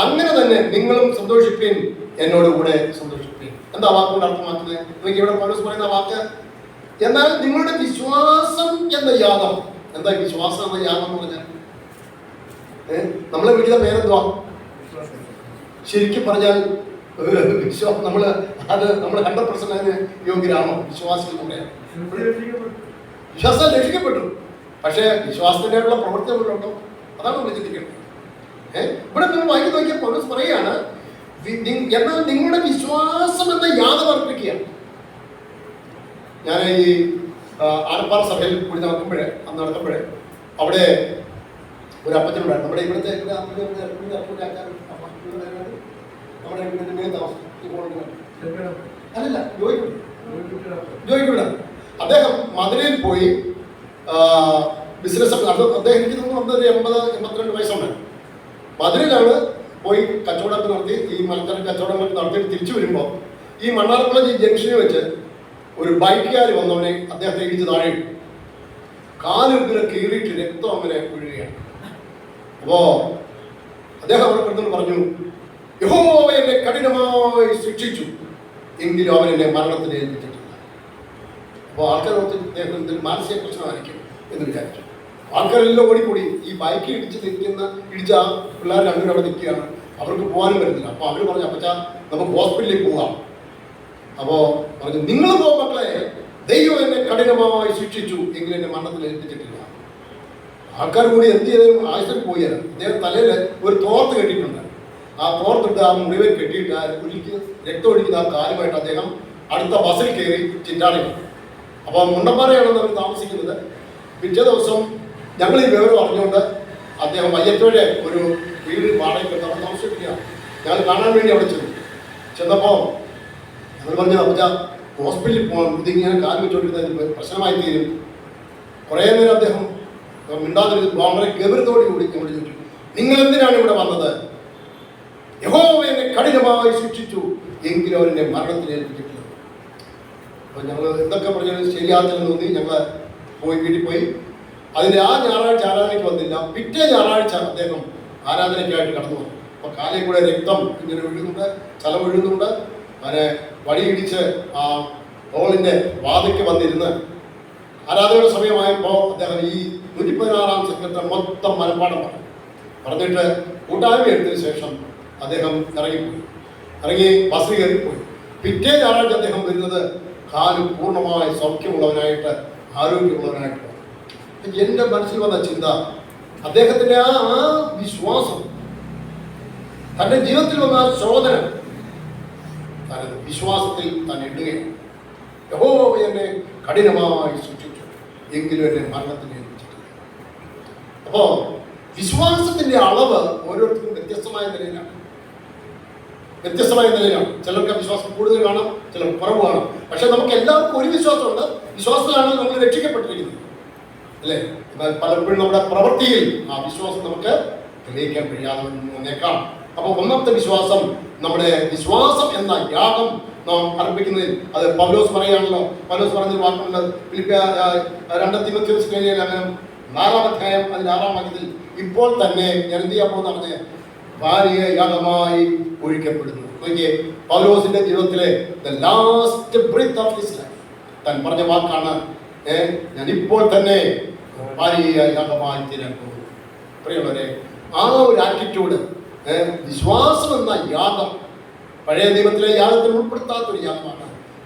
അങ്ങനെ തന്നെ നിങ്ങളും സന്തോഷിപ്പിൻ, എന്നോട് കൂടെ സന്തോഷിപ്പിൻ. എന്താ വാക്കുകൊണ്ട് അർത്ഥമാക്കുന്നത്? നിങ്ങൾക്ക് ഇവിടെ പൗലോസ് പറയുന്ന വാക്ക്, എന്നാൽ നിങ്ങളുടെ വിശ്വാസം എന്ന യാഗം. എന്താ വിശ്വാസം എന്ന യാഗം എന്ന് പറഞ്ഞാൽ? നമ്മളെ വീട്ടിലെ പേരെന്തുവാ? ശരിക്കും പറഞ്ഞാൽ വിശ്വാസം നമ്മൾ 100% അതിന് യോഗ്യരാണോ? വിശ്വാസത്തിൽ കൂടെയാണ്. വിശ്വാസം രക്ഷിക്കപ്പെട്ടു, പക്ഷേ വിശ്വാസത്തിൻ്റെയുള്ള പ്രവർത്തനങ്ങളുണ്ടോ? അതാണ് നമ്മൾ ചിന്തിക്കേണ്ടത്. ഇവിടെ നിങ്ങൾ വായിച്ചു നോക്കിയാൽ പൗലോസ് പറയുകയാണ്, എന്നാൽ നിങ്ങളുടെ വിശ്വാസം എന്ന യാഗം അർപ്പിക്കുക. ഞാൻ ഈ ആലപ്പാറ സഭയിൽ കൂടി നടക്കുമ്പോഴേ അവിടെ ഒരു അപ്പച്ചനുണ്ടായിരുന്നു. നമ്മുടെ ഇവിടുത്തെ അല്ലല്ല ജോയിക്കൂടെ അദ്ദേഹം മധുരയിൽ പോയി ബിസിനസ് നടത്തും. അദ്ദേഹം എനിക്ക് തോന്നുന്നു 82 വയസ്സുണ്ട്. മധുരയിലാണ് പോയി കച്ചവടമൊക്കെ നടത്തി, ഈ മലക്കറി കച്ചവടങ്ങളൊക്കെ നടത്തി തിരിച്ചു വരുമ്പോൾ ഈ മണ്ണാർക്കുളം ജംഗ്ഷനിൽ വെച്ച് ഒരു ബൈക്കുകാർ വന്നവനെ അദ്ദേഹത്തെ ഇടിച്ച് താഴെ കാലുകളെ കീറിയിട്ട് രക്തം അങ്ങനെ വീഴുകയാണ്. അപ്പോ അദ്ദേഹം അവിടെ കിടന്നു പറഞ്ഞു, യഹോവ എന്നെ കഠിനമായി ശിക്ഷിച്ചു, എങ്കിലും അവൻ എന്നെ മരണത്തിന് ഏൽപ്പിച്ചിട്ടില്ല. അപ്പോൾ ആൾക്കാരോട് അദ്ദേഹം എന്തെങ്കിലും മാനസിക പ്രശ്നമായിരിക്കും എന്ന് വിചാരിച്ചു. ആൾക്കാരെല്ലാം ഓടിക്കൂടി ഈ ബൈക്ക് ഇടിച്ച പിള്ളേർ രണ്ടുപേരും അവിടെ നിൽക്കുകയാണ്. അവർക്ക് പോകാനും പറ്റുന്നില്ല. അപ്പോൾ അവർ പറഞ്ഞു, അപ്പച്ചാ നമുക്ക് ഹോസ്പിറ്റലിൽ പോകാം. അപ്പോൾ പറഞ്ഞു, നിങ്ങൾ പോ മക്കളെ, ദൈവം എന്നെ കഠിനമായി ശിക്ഷിച്ചു, എങ്കിലും എന്നെ മരണത്തിൽ ഏൽപ്പിച്ചിട്ടില്ല. ആൾക്കാർ കൂടി എന്ത് ചെയ്താലും ആശുപത്രി പോയാൽ അദ്ദേഹം തലയിൽ ഒരു തോർത്ത് കെട്ടിയിട്ടുണ്ട്. ആ തോർത്തിട്ട് ആ മുറിവിൽ കെട്ടിയിട്ട് ആ രക്തം ഒഴിക്കുന്ന ആ കാലുമായിട്ട് അദ്ദേഹം അടുത്ത ബസ്സിൽ കയറി ചിറ്റാടി വന്നു. അപ്പോൾ മുണ്ടപ്പാറയാണെന്ന് അവർ താമസിക്കുന്നത്. പിറ്റേ ദിവസം ഞങ്ങൾ ഈ വിവരം അറിഞ്ഞുകൊണ്ട് അദ്ദേഹം വയ്യത്തോടെ ഒരു വീട് വാടകയ്ക്ക് അവിടെ താമസിപ്പിക്കുക. ഞങ്ങൾ കാണാൻ വേണ്ടി അവിടെ ചെന്നപ്പോൾ ഞങ്ങൾ പറഞ്ഞു, അപ്പച്ച ഹോസ്പിറ്റലിൽ പോകണം, ഇതിങ്ങനെ കാല് വെച്ചുകൊണ്ടിരുന്നതിന് പ്രശ്നമായി തീരും. കുറേ നേരം അദ്ദേഹം മിണ്ടാതിരുന്ന് വളരെ ഗൗരവത്തോടെ കൂടി ഞങ്ങൾ ചോദിച്ചു, നിങ്ങൾ എന്തിനാണ് ഇവിടെ വന്നത്? യഹോവ എന്നെ കഠിനമായി ശിക്ഷിച്ചു, എങ്കിലും അവരെന്നെ മരണത്തിന് ഏൽപ്പിച്ചിട്ടില്ല. അപ്പോൾ ഞങ്ങൾ എന്തൊക്കെ പറഞ്ഞാൽ ശരിയാത്തില്ലെന്ന് തോന്നി. ഞങ്ങൾ വീട്ടിൽ പോയി. അതിൻ്റെ ആ ഞായറാഴ്ച ആരാധനയ്ക്ക് വന്നില്ല. പിറ്റേ ഞായറാഴ്ച അദ്ദേഹം ആരാധനയ്ക്കായിട്ട് കടന്നു വന്നു. അപ്പോൾ കാലിൽ കൂടെ രക്തം ഇങ്ങനെ വീഴുന്നുണ്ട്, ചലം വീഴുന്നുണ്ട്. അങ്ങനെ വടിയിടിച്ച് ആ ഹോളിൻ്റെ വാതിക്ക് വന്നിരുന്ന് ആരാധനയുടെ സമയമായപ്പോൾ അദ്ദേഹം ഈ 116 സംഘത്തെ മൊത്തം മനപ്പാഠം പറഞ്ഞിട്ട് കൂട്ടായ്മ എടുത്തതിന് ശേഷം അദ്ദേഹം ഇറങ്ങി ബസ് കയറിപ്പോയി. പിറ്റേ ഞായറാഴ്ച അദ്ദേഹം വരുന്നത് കാല് പൂർണ്ണമായി സൗഖ്യമുള്ളവനായിട്ട്, ആരോഗ്യമുള്ളവനായിട്ട്. എൻ്റെ മനസ്സിൽ വന്ന ചിന്ത, അദ്ദേഹത്തിൻ്റെ ആ വിശ്വാസം, തൻ്റെ ജീവിതത്തിൽ വന്ന ആ ശോധന, വിശ്വാസത്തിൽ താൻ ഇടുകയാണ്. യഹോവ എന്നെ കഠിനമായി സൂക്ഷിച്ചു, എങ്കിലും എന്നെ മരണത്തിന് ഏൽപ്പിച്ചിട്ടില്ല. അപ്പോൾ വിശ്വാസത്തിന്റെ അളവ് ഓരോരുത്തർക്കും വ്യത്യസ്തമായ നിലയിലാണ്. ചിലർക്ക് വിശ്വാസം കൂടുതൽ കാണും, ചിലർക്ക് കുറവ് കാണും. പക്ഷെ നമുക്ക് എല്ലാവർക്കും ഒരു വിശ്വാസമുണ്ട്. വിശ്വാസത്തിലാണ് നമ്മൾ രക്ഷിക്കപ്പെട്ടിരിക്കുന്നത്, അല്ലേ? എന്നാൽ പലപ്പോഴും നമ്മുടെ പ്രവൃത്തിയിൽ ആ വിശ്വാസം നമുക്ക് തെളിയിക്കാൻ കഴിയാതെ വന്നേക്കാം. അപ്പോൾ ഒന്നാമത്തെ വിശ്വാസം, നമ്മുടെ വിശ്വാസം എന്ന യാഗം നാം അർപ്പിക്കുന്നതിൽ, അത് പൗലോസ് പറയാണല്ലോ. പൗലോസ് പറഞ്ഞൊരു വാക്കുണ്ട്, ഫിലിപ്പിയ 2 തീമോഥെയോസ് 4-ാം അധ്യായം അതിന്റെ 6-ാം വാക്യത്തിൽ, ഇപ്പോൾ തന്നെ ഞാൻ എന്ത് ചെയ്യാൻ പോകുന്നതാണ്, ഭാര്യയെ യാഗമായി ഒഴിക്കപ്പെടുന്നു. നോക്കിയേ, പൗലോസിന്റെ ജീവിതത്തിലെ the last breath of his life താൻ പറഞ്ഞ വാക്കാണ്, ഞാൻ ഇപ്പോൾ തന്നെ ഭാര്യയെ യാഗമായി തീരാൻ പോകുന്നു. പ്രിയമുള്ളവരെ, ആ ഒരു ആറ്റിറ്റ്യൂഡ്, വിശ്വാസം എന്ന യാഗം പഴയ നിയമത്തിലെ യാഗത്തിൽ ഉൾപ്പെടുത്താത്തൊരു യാഗമാണ്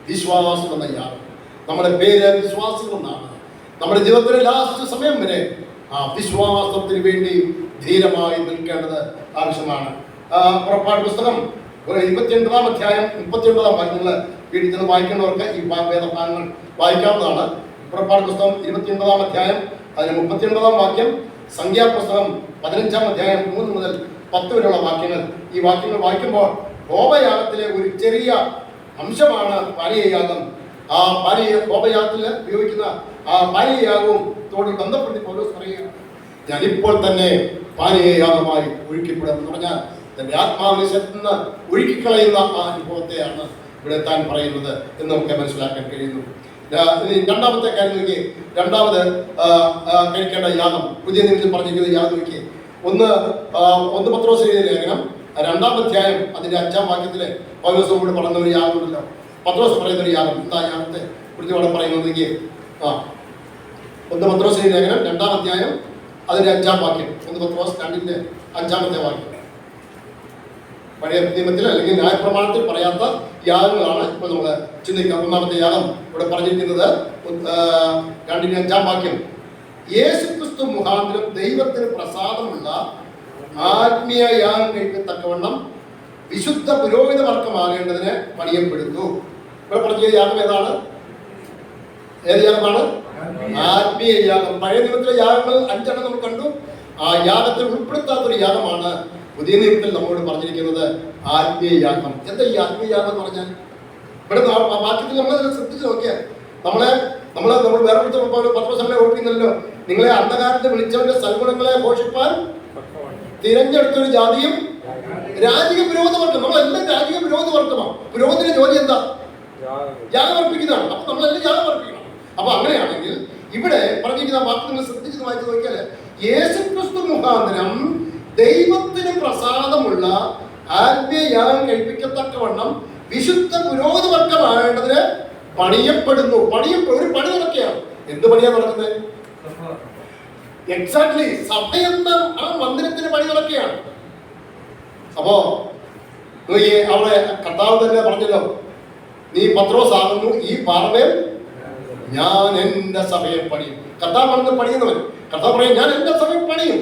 വിശ്വാസം എന്ന യാഗം. നമ്മുടെ പേര് വിശ്വാസികളെന്നാണ്. നമ്മുടെ ജീവിതത്തിലെ ലാസ്റ്റ് സമയം വരെ ആ വിശ്വാസത്തിന് വേണ്ടി ധീരമായി നിൽക്കേണ്ടത് ആവശ്യമാണ്. പുറപ്പാട് പുസ്തകം 29-ാം അധ്യായം 39-ാം വാക്യങ്ങൾ വീട്ടിൽ ചെന്ന് വായിക്കേണ്ടവർക്ക് ഈ വേദഭാഗങ്ങൾ വായിക്കാവുന്നതാണ്. പുറപ്പാട് പുസ്തകം 29-ാം അധ്യായം അതിന് 39-ാം വാക്യം, സംഖ്യാപുസ്തകം 15-ാം അധ്യായം 3 മുതൽ 10 വരെയുള്ള വാക്യങ്ങൾ. ഈ വാക്യങ്ങൾ വായിക്കുമ്പോൾ ഹോമയാഗത്തിലെ ഒരു ചെറിയ അംശമാണ് പാനീയയാഗം. ആ ഹോമയാഗത്തിൽ ഉപയോഗിക്കുന്ന ആ പാനീയയാഗവും തോട് ബന്ധപ്പെടുത്തി പൗലോസ് പറയുക, ഞാനിപ്പോൾ തന്നെ പാനീയയാഗമായി ഒഴുക്കിപ്പെടും എന്ന് പറഞ്ഞാൽ തന്റെ ആത്മാവിനെ നിന്ന് ഒഴുക്കിക്കളയുന്ന ആ അനുഭവത്തെയാണ് ഇവിടെ താൻ പറയുന്നത് എന്ന് നമുക്ക് മനസ്സിലാക്കാൻ കഴിയുന്നു. രണ്ടാമത്തെ കാര്യം നോക്കി, രണ്ടാമത് കഴിക്കേണ്ട യാഗം, പുതിയ നിയമത്തിൽ പറഞ്ഞിരിക്കുന്ന യാഗം നോക്കി. ഒന്ന് പത്രോസ് എഴുതിയ ലേഖനം 2-ാം അധ്യായം അതിന്റെ 5-ാം വാക്യത്തില് പൗലോസ് കൂടെ പറയുന്ന ഒരു യാഗമുണ്ടല്ലോ. പത്രോസ് പറയുന്ന ഒരു യാഗം, എന്താ യാഗത്തെ കുറിച്ച് ഇവിടെ പറയുന്നത്? ഒന്ന് പത്രോസ് എഴുതിയ ലേഖനം 2-ാം അധ്യായം അതിന്റെ 5-ാം വാക്യം, 1 പത്രോസ് 2-ന്റെ 5-ാമത്തെ വാക്യം. പഴയ നിയമത്തിൽ അല്ലെങ്കിൽ ന്യായപ്രമാണത്തിൽ പറയാത്ത യാഗങ്ങളാണ് ഇപ്പോൾ നമ്മൾ ചിന്തിക്കുക. ഒന്നാമത്തെ യാഗം ഇവിടെ പറഞ്ഞിരിക്കുന്നത് 2-ന്റെ 5-ാം വാക്യം, യേശുക്രിസ്തു മുഖാന്തരം ദൈവത്തിന് പ്രസാദമുള്ള ആത്മീയ യാഗം കഴിക്കത്തക്കവണ്ണം വിശുദ്ധ പുരോഹിത വർഗമാകേണ്ടതിന് പണിയപ്പെടുന്നു. ഇവിടെ പറഞ്ഞ യാഗം ഏതാണ്? ഏത് യാഗമാണ്? ആത്മീയ യാഗം. പഴയ നിയമത്തിലെ യാഗങ്ങൾ 5 നമ്മൾ കണ്ടു. ആ യാഗത്തിൽ ഉൾപ്പെടുത്താത്തൊരു യാഗമാണ് പുതിയ നിയമത്തിൽ നമ്മോട് പറഞ്ഞിരിക്കുന്നത് ആത്മീയ യാഗം. എന്താ ഈ ആത്മീയ യാഗം എന്ന് പറഞ്ഞാൽ? ഇവിടെ വാക്യത്തിൽ നമ്മൾ ശ്രദ്ധിച്ച് നോക്കിയാൽ നമ്മൾ വേറെ വിളിച്ചപ്പോൾ പത്രോസമ്മയെ ഓർപ്പിക്കുന്നല്ലോ, നിങ്ങളെ അന്ധകാരത്തെ വിളിച്ചവന്റെ സൽഗുണങ്ങളെ ഘോഷിപ്പാൻ തിരഞ്ഞെടുത്തൊരു ജാതിയും രാജകീയ പുരോഹിതവർഗം. നമ്മളെല്ലാം രാജകീയ പുരോഹിതവർഗമാണ്. പുരോഹിതന്റെ ജോലി എന്താ? യാഗം അർപ്പിക്കുന്നതാണ്. അപ്പൊ നമ്മളെല്ലാം യാഗം അർപ്പിക്കണം. അപ്പൊ അങ്ങനെയാണെങ്കിൽ ഇവിടെ പറഞ്ഞിരിക്കുന്ന വാക്ക് നിങ്ങൾ ശ്രദ്ധിച്ച് വായിച്ചു നോക്കിയാൽ, യേശുക്രിസ്തു മുഖാന്തരം ദൈവത്തിന് പ്രസാദമുള്ള ആത്മീയ യാഗം കഴിപ്പിക്കത്തക്കവണ്ണം വിശുദ്ധ പുരോഹിത വർഗമാകേണ്ടതിന് പണിയപ്പെടുന്നു. ഒരു പണി നടക്കുകയാണ്. എന്ത് പണിയാ നടക്കുന്നത്? എക്സാക്ട്ലി സഭയെന്ന ആ മന്ദിരത്തിന് പണി നടക്കുകയാണ്. അപ്പോ അവിടെ കർത്താവ് തന്നെ പറഞ്ഞല്ലോ, നീ പത്രോസ് ആകുന്നു, ഈ പാറമേൽ ഞാൻ എന്റെ സഭയെ പണിയും. കർത്താവാണെന്ന് പണിയുന്നവൻ. കർത്താവ് പറയും ഞാൻ എൻ്റെ സഭ പണിയും.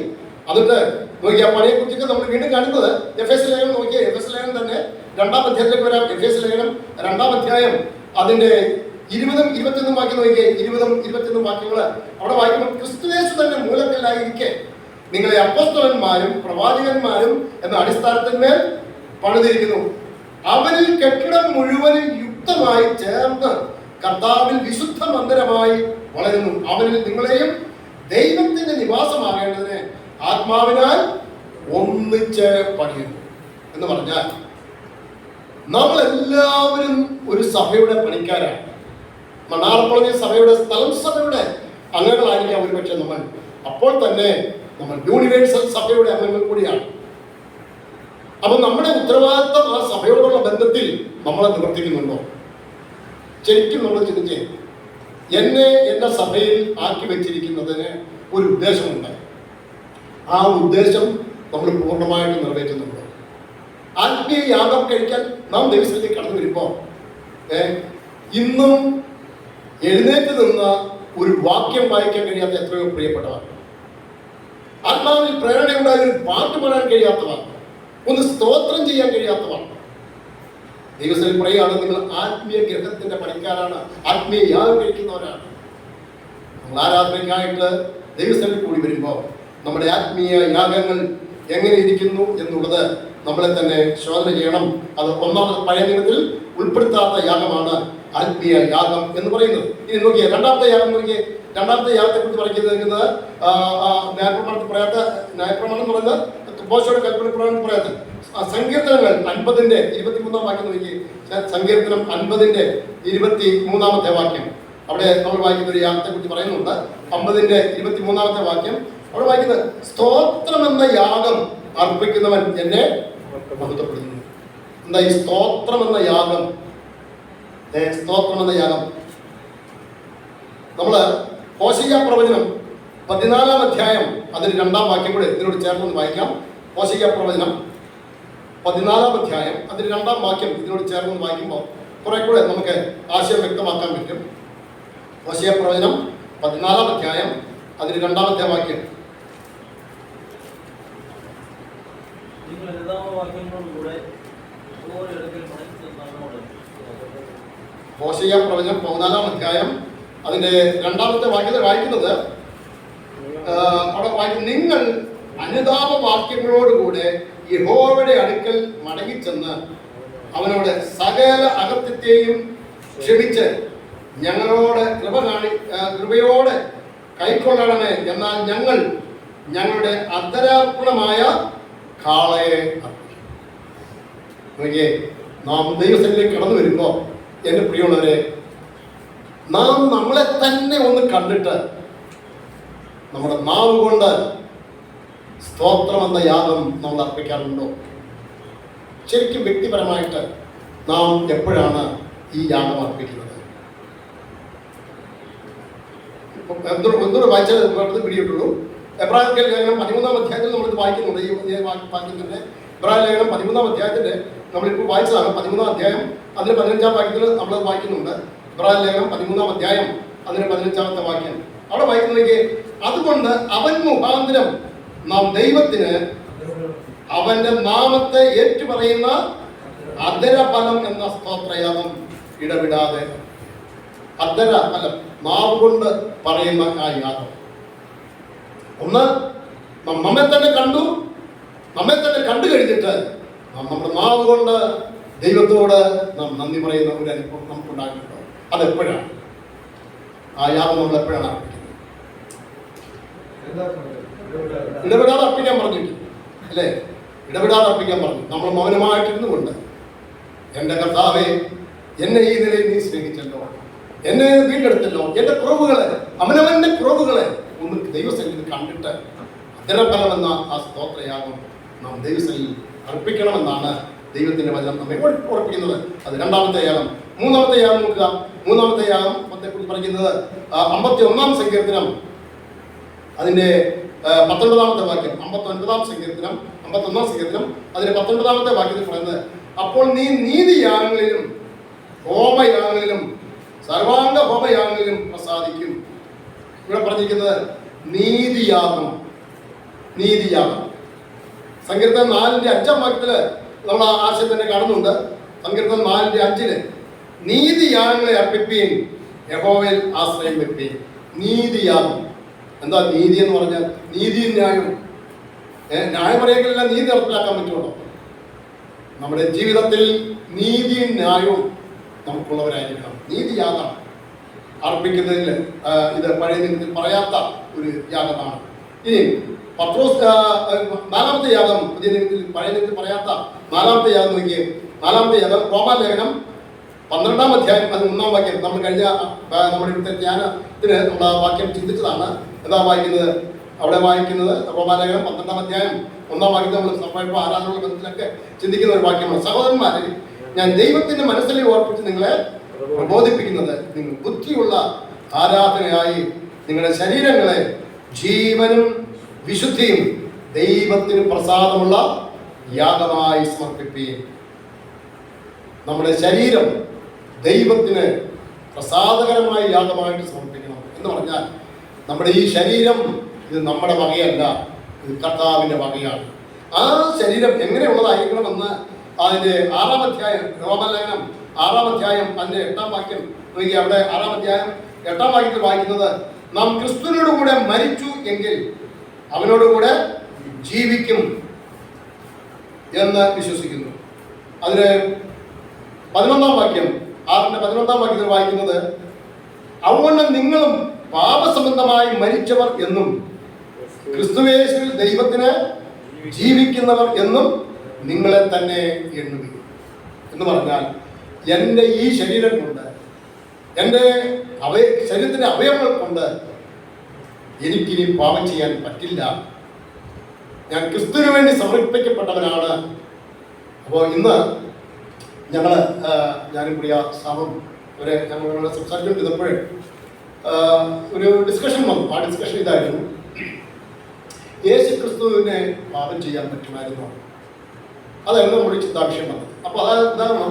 എന്നിട്ട് നോക്കിയ പണിയെ കുറിച്ചൊക്കെ നമ്മൾ വീണ്ടും കാണുന്നത് എഫേസ്യ ലേഖനം നോക്കിയ എഫേസ്യ ലേഖനം തന്നെ 2-ാം അധ്യായത്തിലേക്ക് വരാം. എഫേസ്യ ലേഖനം 2-ാം അധ്യായം അതിന്റെ 20-21 വാക്യം നോക്കിയേ. 20-21 വാക്യങ്ങൾ അവിടെ വായിക്കുമ്പോൾ ക്രിസ്തുയേശു തന്നെ മൂലക്കല്ലായിരിക്കെ നിങ്ങളെ അപ്പോസ്തലന്മാരും പ്രവാചകന്മാരും എന്ന അടിസ്ഥാനത്തിന്മേൽ പണിതിരിക്കുന്നു. അവനിൽ കെട്ടിടം മുഴുവനും യുക്തമായി ചേർന്ന് കർത്താവിൽ വിശുദ്ധ മന്ദിരമായി വളരുന്നു. അവനിൽ നിങ്ങളെയും ദൈവത്തിന്റെ നിവാസമാകേണ്ടതിന് ആത്മാവിനാൽ ഒന്നിച്ച് പണിയുന്നു എന്ന് പറഞ്ഞാൽ നമ്മളെല്ലാവരും ഒരു സഭയുടെ പണിക്കാരാണ്. മണ്ണാർപ്പളഞ്ഞ സഭയുടെ സ്ഥലം സഭയുടെ അംഗങ്ങളായിരിക്കാം ഒരുപക്ഷെ നമ്മൾ. അപ്പോൾ തന്നെ നമ്മൾ യൂണിവേഴ്സൽ സഭയുടെ അംഗങ്ങൾ കൂടിയാണ്. അപ്പൊ നമ്മുടെ ഉത്തരവാദിത്തം ആ സഭയോടുള്ള ബന്ധത്തിൽ നമ്മളെ നിവർത്തിക്കുന്നുണ്ടോ? ശരിക്കും നമ്മൾ ചിന്തിച്ചേ. എന്നെ എൻ്റെ സഭയിൽ ആക്കി വെച്ചിരിക്കുന്നതിന് ഒരു ഉദ്ദേശമുണ്ട്. ആ ഉദ്ദേശം നമ്മൾ പൂർണ്ണമായിട്ട് നിറവേറ്റുന്നുണ്ടോ? ആത്മീയ യാഗം കഴിക്കാൻ നാം ദൈവത്തിലേക്ക് കടന്നു വരുമ്പോൾ ഇന്നും എഴുന്നേറ്റ് നിന്ന് ഒരു വാക്യം വായിക്കാൻ കഴിയാത്ത എത്രയോ പ്രിയപ്പെട്ടവർ, ആത്മാവിൽ പ്രേരണയുണ്ടായ ഒരു പാട്ട് പാടാൻ കഴിയാത്തവർ, ഒന്ന് സ്തോത്രം ചെയ്യാൻ കഴിയാത്തവർ. ദൈവത്തിൽ പറയുകയാണ്, നിങ്ങൾ ആത്മീയ ഗ്രഹത്തിന്റെ പണിക്കാരാണ്, ആത്മീയ യാഗം കഴിക്കുന്നവരാണ്. നമ്മൾ ആരാധനയ്ക്കായിട്ട് ദൈവത്തിൽ കൂടി വരുമ്പോൾ നമ്മുടെ ആത്മീയ യാഗങ്ങൾ എങ്ങനെ ഇരിക്കുന്നു എന്നുള്ളത് നമ്മളെ തന്നെ ശോധന ചെയ്യണം. അത് ഒന്നാമത് പഴയ നിയമത്തിൽ ഉൾപ്പെടുത്താത്ത യാഗമാണ് ആത്മീയ യാഗം എന്ന് പറയുന്നത്. ഇനി നോക്കിയേ, രണ്ടാമത്തെ യാഗം നോക്കിയേ. രണ്ടാമത്തെ യാഗത്തെ കുറിച്ച് പറയുന്നത് ന്യായപ്രമാണത്തിൽ പറയാത്ത, ന്യായപ്രമാണം എന്ന് പറയുന്നത് മോശയുടെ കൽപ്പനപ്രമാണം പറയാത്ത സങ്കീർത്തനങ്ങൾ 50-ന്റെ 23-ാം വാക്യം നോക്കി. സങ്കീർത്തനം 50-ന്റെ 23-ാമത്തെ വാക്യം അവിടെ നമ്മൾ വായിക്കുന്ന ഒരു യാഗത്തെ കുറിച്ച് പറയുന്നുണ്ട്. 50-ന്റെ 23-ാമത്തെ വാക്യം അവിടെ വായിക്കുന്നത്, സ്തോത്രം എന്ന യാഗം അർപ്പിക്കുന്നവൻ എന്നെ മഹത്വപ്പെടുന്നു. എന്താ ഈ സ്തോത്രം എന്ന യാഗം? സ്തോത്രം എന്ന യാഗം നമ്മള് ഹോശയ്യ പ്രവചനം 14-ാം അധ്യായം അതിന് 2-ാം വാക്യം കൂടെ ഇതിനോട് ചേർന്ന് വായിക്കാം. ഹോശയ്യ പ്രവചനം 14-ാം അധ്യായം അതിന് 2-ാം വാക്യം ഇതിനോട് ചേർന്ന് വായിക്കുമ്പോൾ കുറെ കൂടെ നമുക്ക് ആശയം വ്യക്തമാക്കാൻ പറ്റും. ഹോശയ്യ പ്രവചനം 14-ാം അധ്യായം അതിന് 2-ാമത്തെ വാക്യം. ഹോശയ്യ പ്രവചനം 14-ാം അധ്യായം അതിന്റെ 2-ാമത്തെ വാക്യത്തിൽ വായിക്കുന്നത്, അവിടെ വായിക്കും, നിങ്ങൾ അനുതാപ വാക്യങ്ങളോടുകൂടെ യഹോവയുടെ അടുക്കൽ മടങ്ങിച്ചെന്ന് അവനോട് സകല അകത്യത്തെയും ക്ഷമിച്ച് ഞങ്ങളോട് കൃപയോടെ കൈക്കൊള്ളണമേ. എന്നാൽ ഞങ്ങൾ ഞങ്ങളുടെ അന്തരാർപ്പണമായ കാളയെ അർപ്പിക്കും. നാം ദൈവത്തിലേക്ക് കടന്നു വരുമ്പോൾ എൻ്റെ പ്രിയമുള്ളവരെ, നാം നമ്മളെ തന്നെ ഒന്ന് കണ്ടിട്ട് നമ്മുടെ നാവ് കൊണ്ട് സ്തോത്രം എന്ന യാഗം നമ്മൾ അർപ്പിക്കാറുണ്ടോ? ശരിക്കും വ്യക്തിപരമായിട്ട് നാം എപ്പോഴാണ് ഈ യാഗം അർപ്പിക്കുന്നത്? ഒന്നുകൂടെ വായിച്ചാൽ പിടിയിട്ടുള്ളൂ. എബ്രാഹിം ലേഖനം 13-ാം അധ്യായത്തിൽ നമ്മളിത് വായിക്കുന്നുണ്ട്. ഈ വാക്യത്തിന്റെ എബ്രാഹിം ലേഖനം 13-ാം അധ്യായത്തിന്റെ നമ്മളിപ്പോൾ വായിച്ചതാണ്. 13-ാം അധ്യായം അതിന് 15-ാം വാക്യത്തിൽ നമ്മൾ വായിക്കുന്നുണ്ട്. എബ്രാഹിം ലേഖനം 13-ാം അധ്യായം അതിന് 15-ാമത്തെ വാക്യം അവിടെ വായിക്കുന്നെങ്കിൽ, അതുകൊണ്ട് അവൻ മുഖാന്തരം നാം ദൈവത്തിന് അവന്റെ നാമത്തെ ഏറ്റുപറയുന്ന അധരഫലം എന്ന സ്തോത്രയാഗം ഇടവിടാതെ, അധരഫലം നാവ് കൊണ്ട് പറയുന്ന ആ യാഗം, ഒന്ന് നമ്മെ തന്നെ കണ്ടു കഴിഞ്ഞിട്ട് നമ്മുടെ നാവ് കൊണ്ട് ദൈവത്തോട് നാം നന്ദി പറയുന്ന ഒരു അനുഭവം നമുക്കുണ്ടാകുന്നുണ്ടോ? അതെപ്പോഴാണ് ആ യാഗം നമ്മൾ എപ്പോഴാണ് അർപ്പിക്കുന്നത്? ഇടപെടാതെ അർപ്പിക്കാൻ പറഞ്ഞിട്ട് അല്ലേ? ഇടപെടാതെ അർപ്പിക്കാൻ പറഞ്ഞു. നമ്മൾ മൗനമായിട്ടിരുന്നു കൊണ്ട്, എൻ്റെ കർത്താവേ, എന്നെ ഈ നിലയിൽ നീ സ്നേഹിച്ചല്ലോ, എന്നെ വീണ്ടെടുത്തല്ലോ, എൻ്റെ കുറവുകളെ, അവനവന്റെ കുറവുകളെ ഒന്ന് ദൈവസന്നിധിയിൽ കണ്ടിട്ട് അധരഫലമെന്ന ആ സ്തോത്രയാഗം നാം ദൈവസന്നിധിയിൽ അർപ്പിക്കണമെന്നാണ് ദൈവത്തിന്റെ വചനം നമ്മെ ഓർപ്പിക്കുന്നത്. അത് 2-ാമത്തെ യാഗം. 3-ാമത്തെ യാഗം നോക്കുക. 3-ാമത്തെ യാഗം കുറിച്ച് പറയുന്നത് 51-ാം സങ്കീർത്തനം അതിന്റെ 19-ാമത്തെ വാക്യം. 51-ാം സങ്കീർത്തനം അതിന്റെ 19-ാമത്തെ വാക്യത്തിൽ പറയുന്നത്, അപ്പോൾ നീ നീതിയാഗങ്ങളിലും ഹോമയാഗങ്ങളിലും സർവാംഗ ഹോമയാഗങ്ങളിലും പ്രസാദിക്കും. ഇവിടെ പറഞ്ഞിരിക്കുന്നത് നീതിയാകും. നീതിയാകും. സങ്കീർത്തനം 4:5 വാക്യത്തില് നമ്മൾ ആ ആശയം തന്നെ കാണുന്നുണ്ട്. സങ്കീർത്തനം 4:5 നീതിയാഗങ്ങളെ അർപ്പിപ്പീൻ, യഹോവയിൽ ആശ്രയം വെപ്പീൻ. നീതിയാകും. എന്താ നീതി എന്ന് പറഞ്ഞാൽ? നീതിയും ന്യായവും. ന്യായം പറയുകയല്ല, നീതി നടപ്പിലാക്കാൻ പറ്റുള്ളൂ. നമ്മുടെ ജീവിതത്തിൽ നീതിയും ന്യായവും നമുക്കുള്ളവരായിരിക്കണം. നീതിയാഗം അർപ്പിക്കുന്നതിൽ ഇത് പഴയ നിയമത്തിൽ പറയാത്ത ഒരു യാഗമാണ്. ഇനി പത്രോസ് 4ാമത്തെ യാഗം പുതിയ നിയമത്തിൽ പഴയ നിയമത്തിൽ പറയാത്ത 4ാമത്തെ യാഗം നോക്കിയേ. 4ാമത്തെ യാഗം റോമാലേഖനം 12-ാം അധ്യായം 1-ാം വാക്യം. നമ്മൾ കഴിഞ്ഞ നമ്മുടെ ഇവിടുത്തെ ധ്യാനത്തിന് നമ്മൾ ആ വാക്യം ചിന്തിച്ചതാണ്. എന്താ വായിക്കുന്നത്? അവിടെ വായിക്കുന്നത് റോമാലേഖനം 12-ാം അധ്യായം 1-ാം വാക്യത്തിൽ നമ്മൾ സമയപ്പോൾ ആരാധനയുള്ള ബന്ധത്തിലൊക്കെ ചിന്തിക്കുന്ന ഒരു വാക്യമാണ്. സഹോദരന്മാരെ, ഞാൻ ദൈവത്തിന്റെ മനസ്സിൽ ഓർപ്പിച്ച് നിങ്ങളെ പ്രബോധിപ്പിക്കുന്നത്, നിങ്ങൾ ബുദ്ധിയുള്ള ആരാധനയായി നിങ്ങളുടെ ശരീരങ്ങളെ ജീവനും വിശുദ്ധിയും ദൈവത്തിന് പ്രസാദമുള്ള യാഗമായി സമർപ്പിക്കുകയും. നമ്മുടെ ശരീരം ദൈവത്തിന് പ്രസാദകരമായ യാഗമായിട്ട് സമർപ്പിക്കണം എന്ന് പറഞ്ഞാൽ, നമ്മുടെ ഈ ശരീരം ഇത് നമ്മുടെ വകയല്ല, ഇത് കർത്താവിൻ്റെ വകയാണ്. ആ ശരീരം എങ്ങനെയുള്ളതായിരിക്കണമെന്ന് അതിൻ്റെ 6-ാം അധ്യായം റോമാലേഖനം 6-ാം അധ്യായം അതിൻ്റെ 8-ാം വാക്യം നോക്കി. അവിടെ 6-ാം അധ്യായം 8-ാം വാക്യത്തിൽ വായിക്കുന്നത്, നാം ക്രിസ്തുവിനോട് കൂടെ മരിച്ചു എങ്കിൽ അവനോടുകൂടെ ജീവിക്കും എന്ന് വിശ്വസിക്കുന്നു. അതിന് 11-ാം വാക്യം 6-ന്റെ 11-ാം വാക്യത്തിൽ വായിക്കുന്നത്, അതുകൊണ്ട് നിങ്ങളും പാപസംബന്ധമായി മരിച്ചവർ എന്നും ക്രിസ്തുയേശുവിൽ ദൈവത്തിന് ജീവിക്കുന്നവർ എന്നും നിങ്ങളെ തന്നെ എണ്ണുകയും. എന്ന് പറഞ്ഞാൽ, എൻ്റെ ഈ ശരീരം കൊണ്ട്, എൻ്റെ ശരീരത്തിൻ്റെ അവയവങ്ങൾ കൊണ്ട് എനിക്കിനി പാപം ചെയ്യാൻ പറ്റില്ല. ഞാൻ ക്രിസ്തുവിന് വേണ്ടി സമർപ്പിക്കപ്പെട്ടവനാണ്. അപ്പോൾ ഇന്ന് ഞാനും കൂടി ആ സ്ഥാപം ഞങ്ങൾ സംസാരിച്ചുകൊണ്ടിരുന്നപ്പോഴേ ഒരു ഡിസ്കഷൻ വന്നു. ആ ഡിസ്കഷൻ ഇതായിരുന്നു, യേശു ക്രിസ്തുവിനെ പാപം ചെയ്യാൻ പറ്റുമായിരുന്നു. അതായിരുന്നു നമ്മുടെ ചിന്താവിഷയം വന്നത്. അപ്പോൾ അതാണ്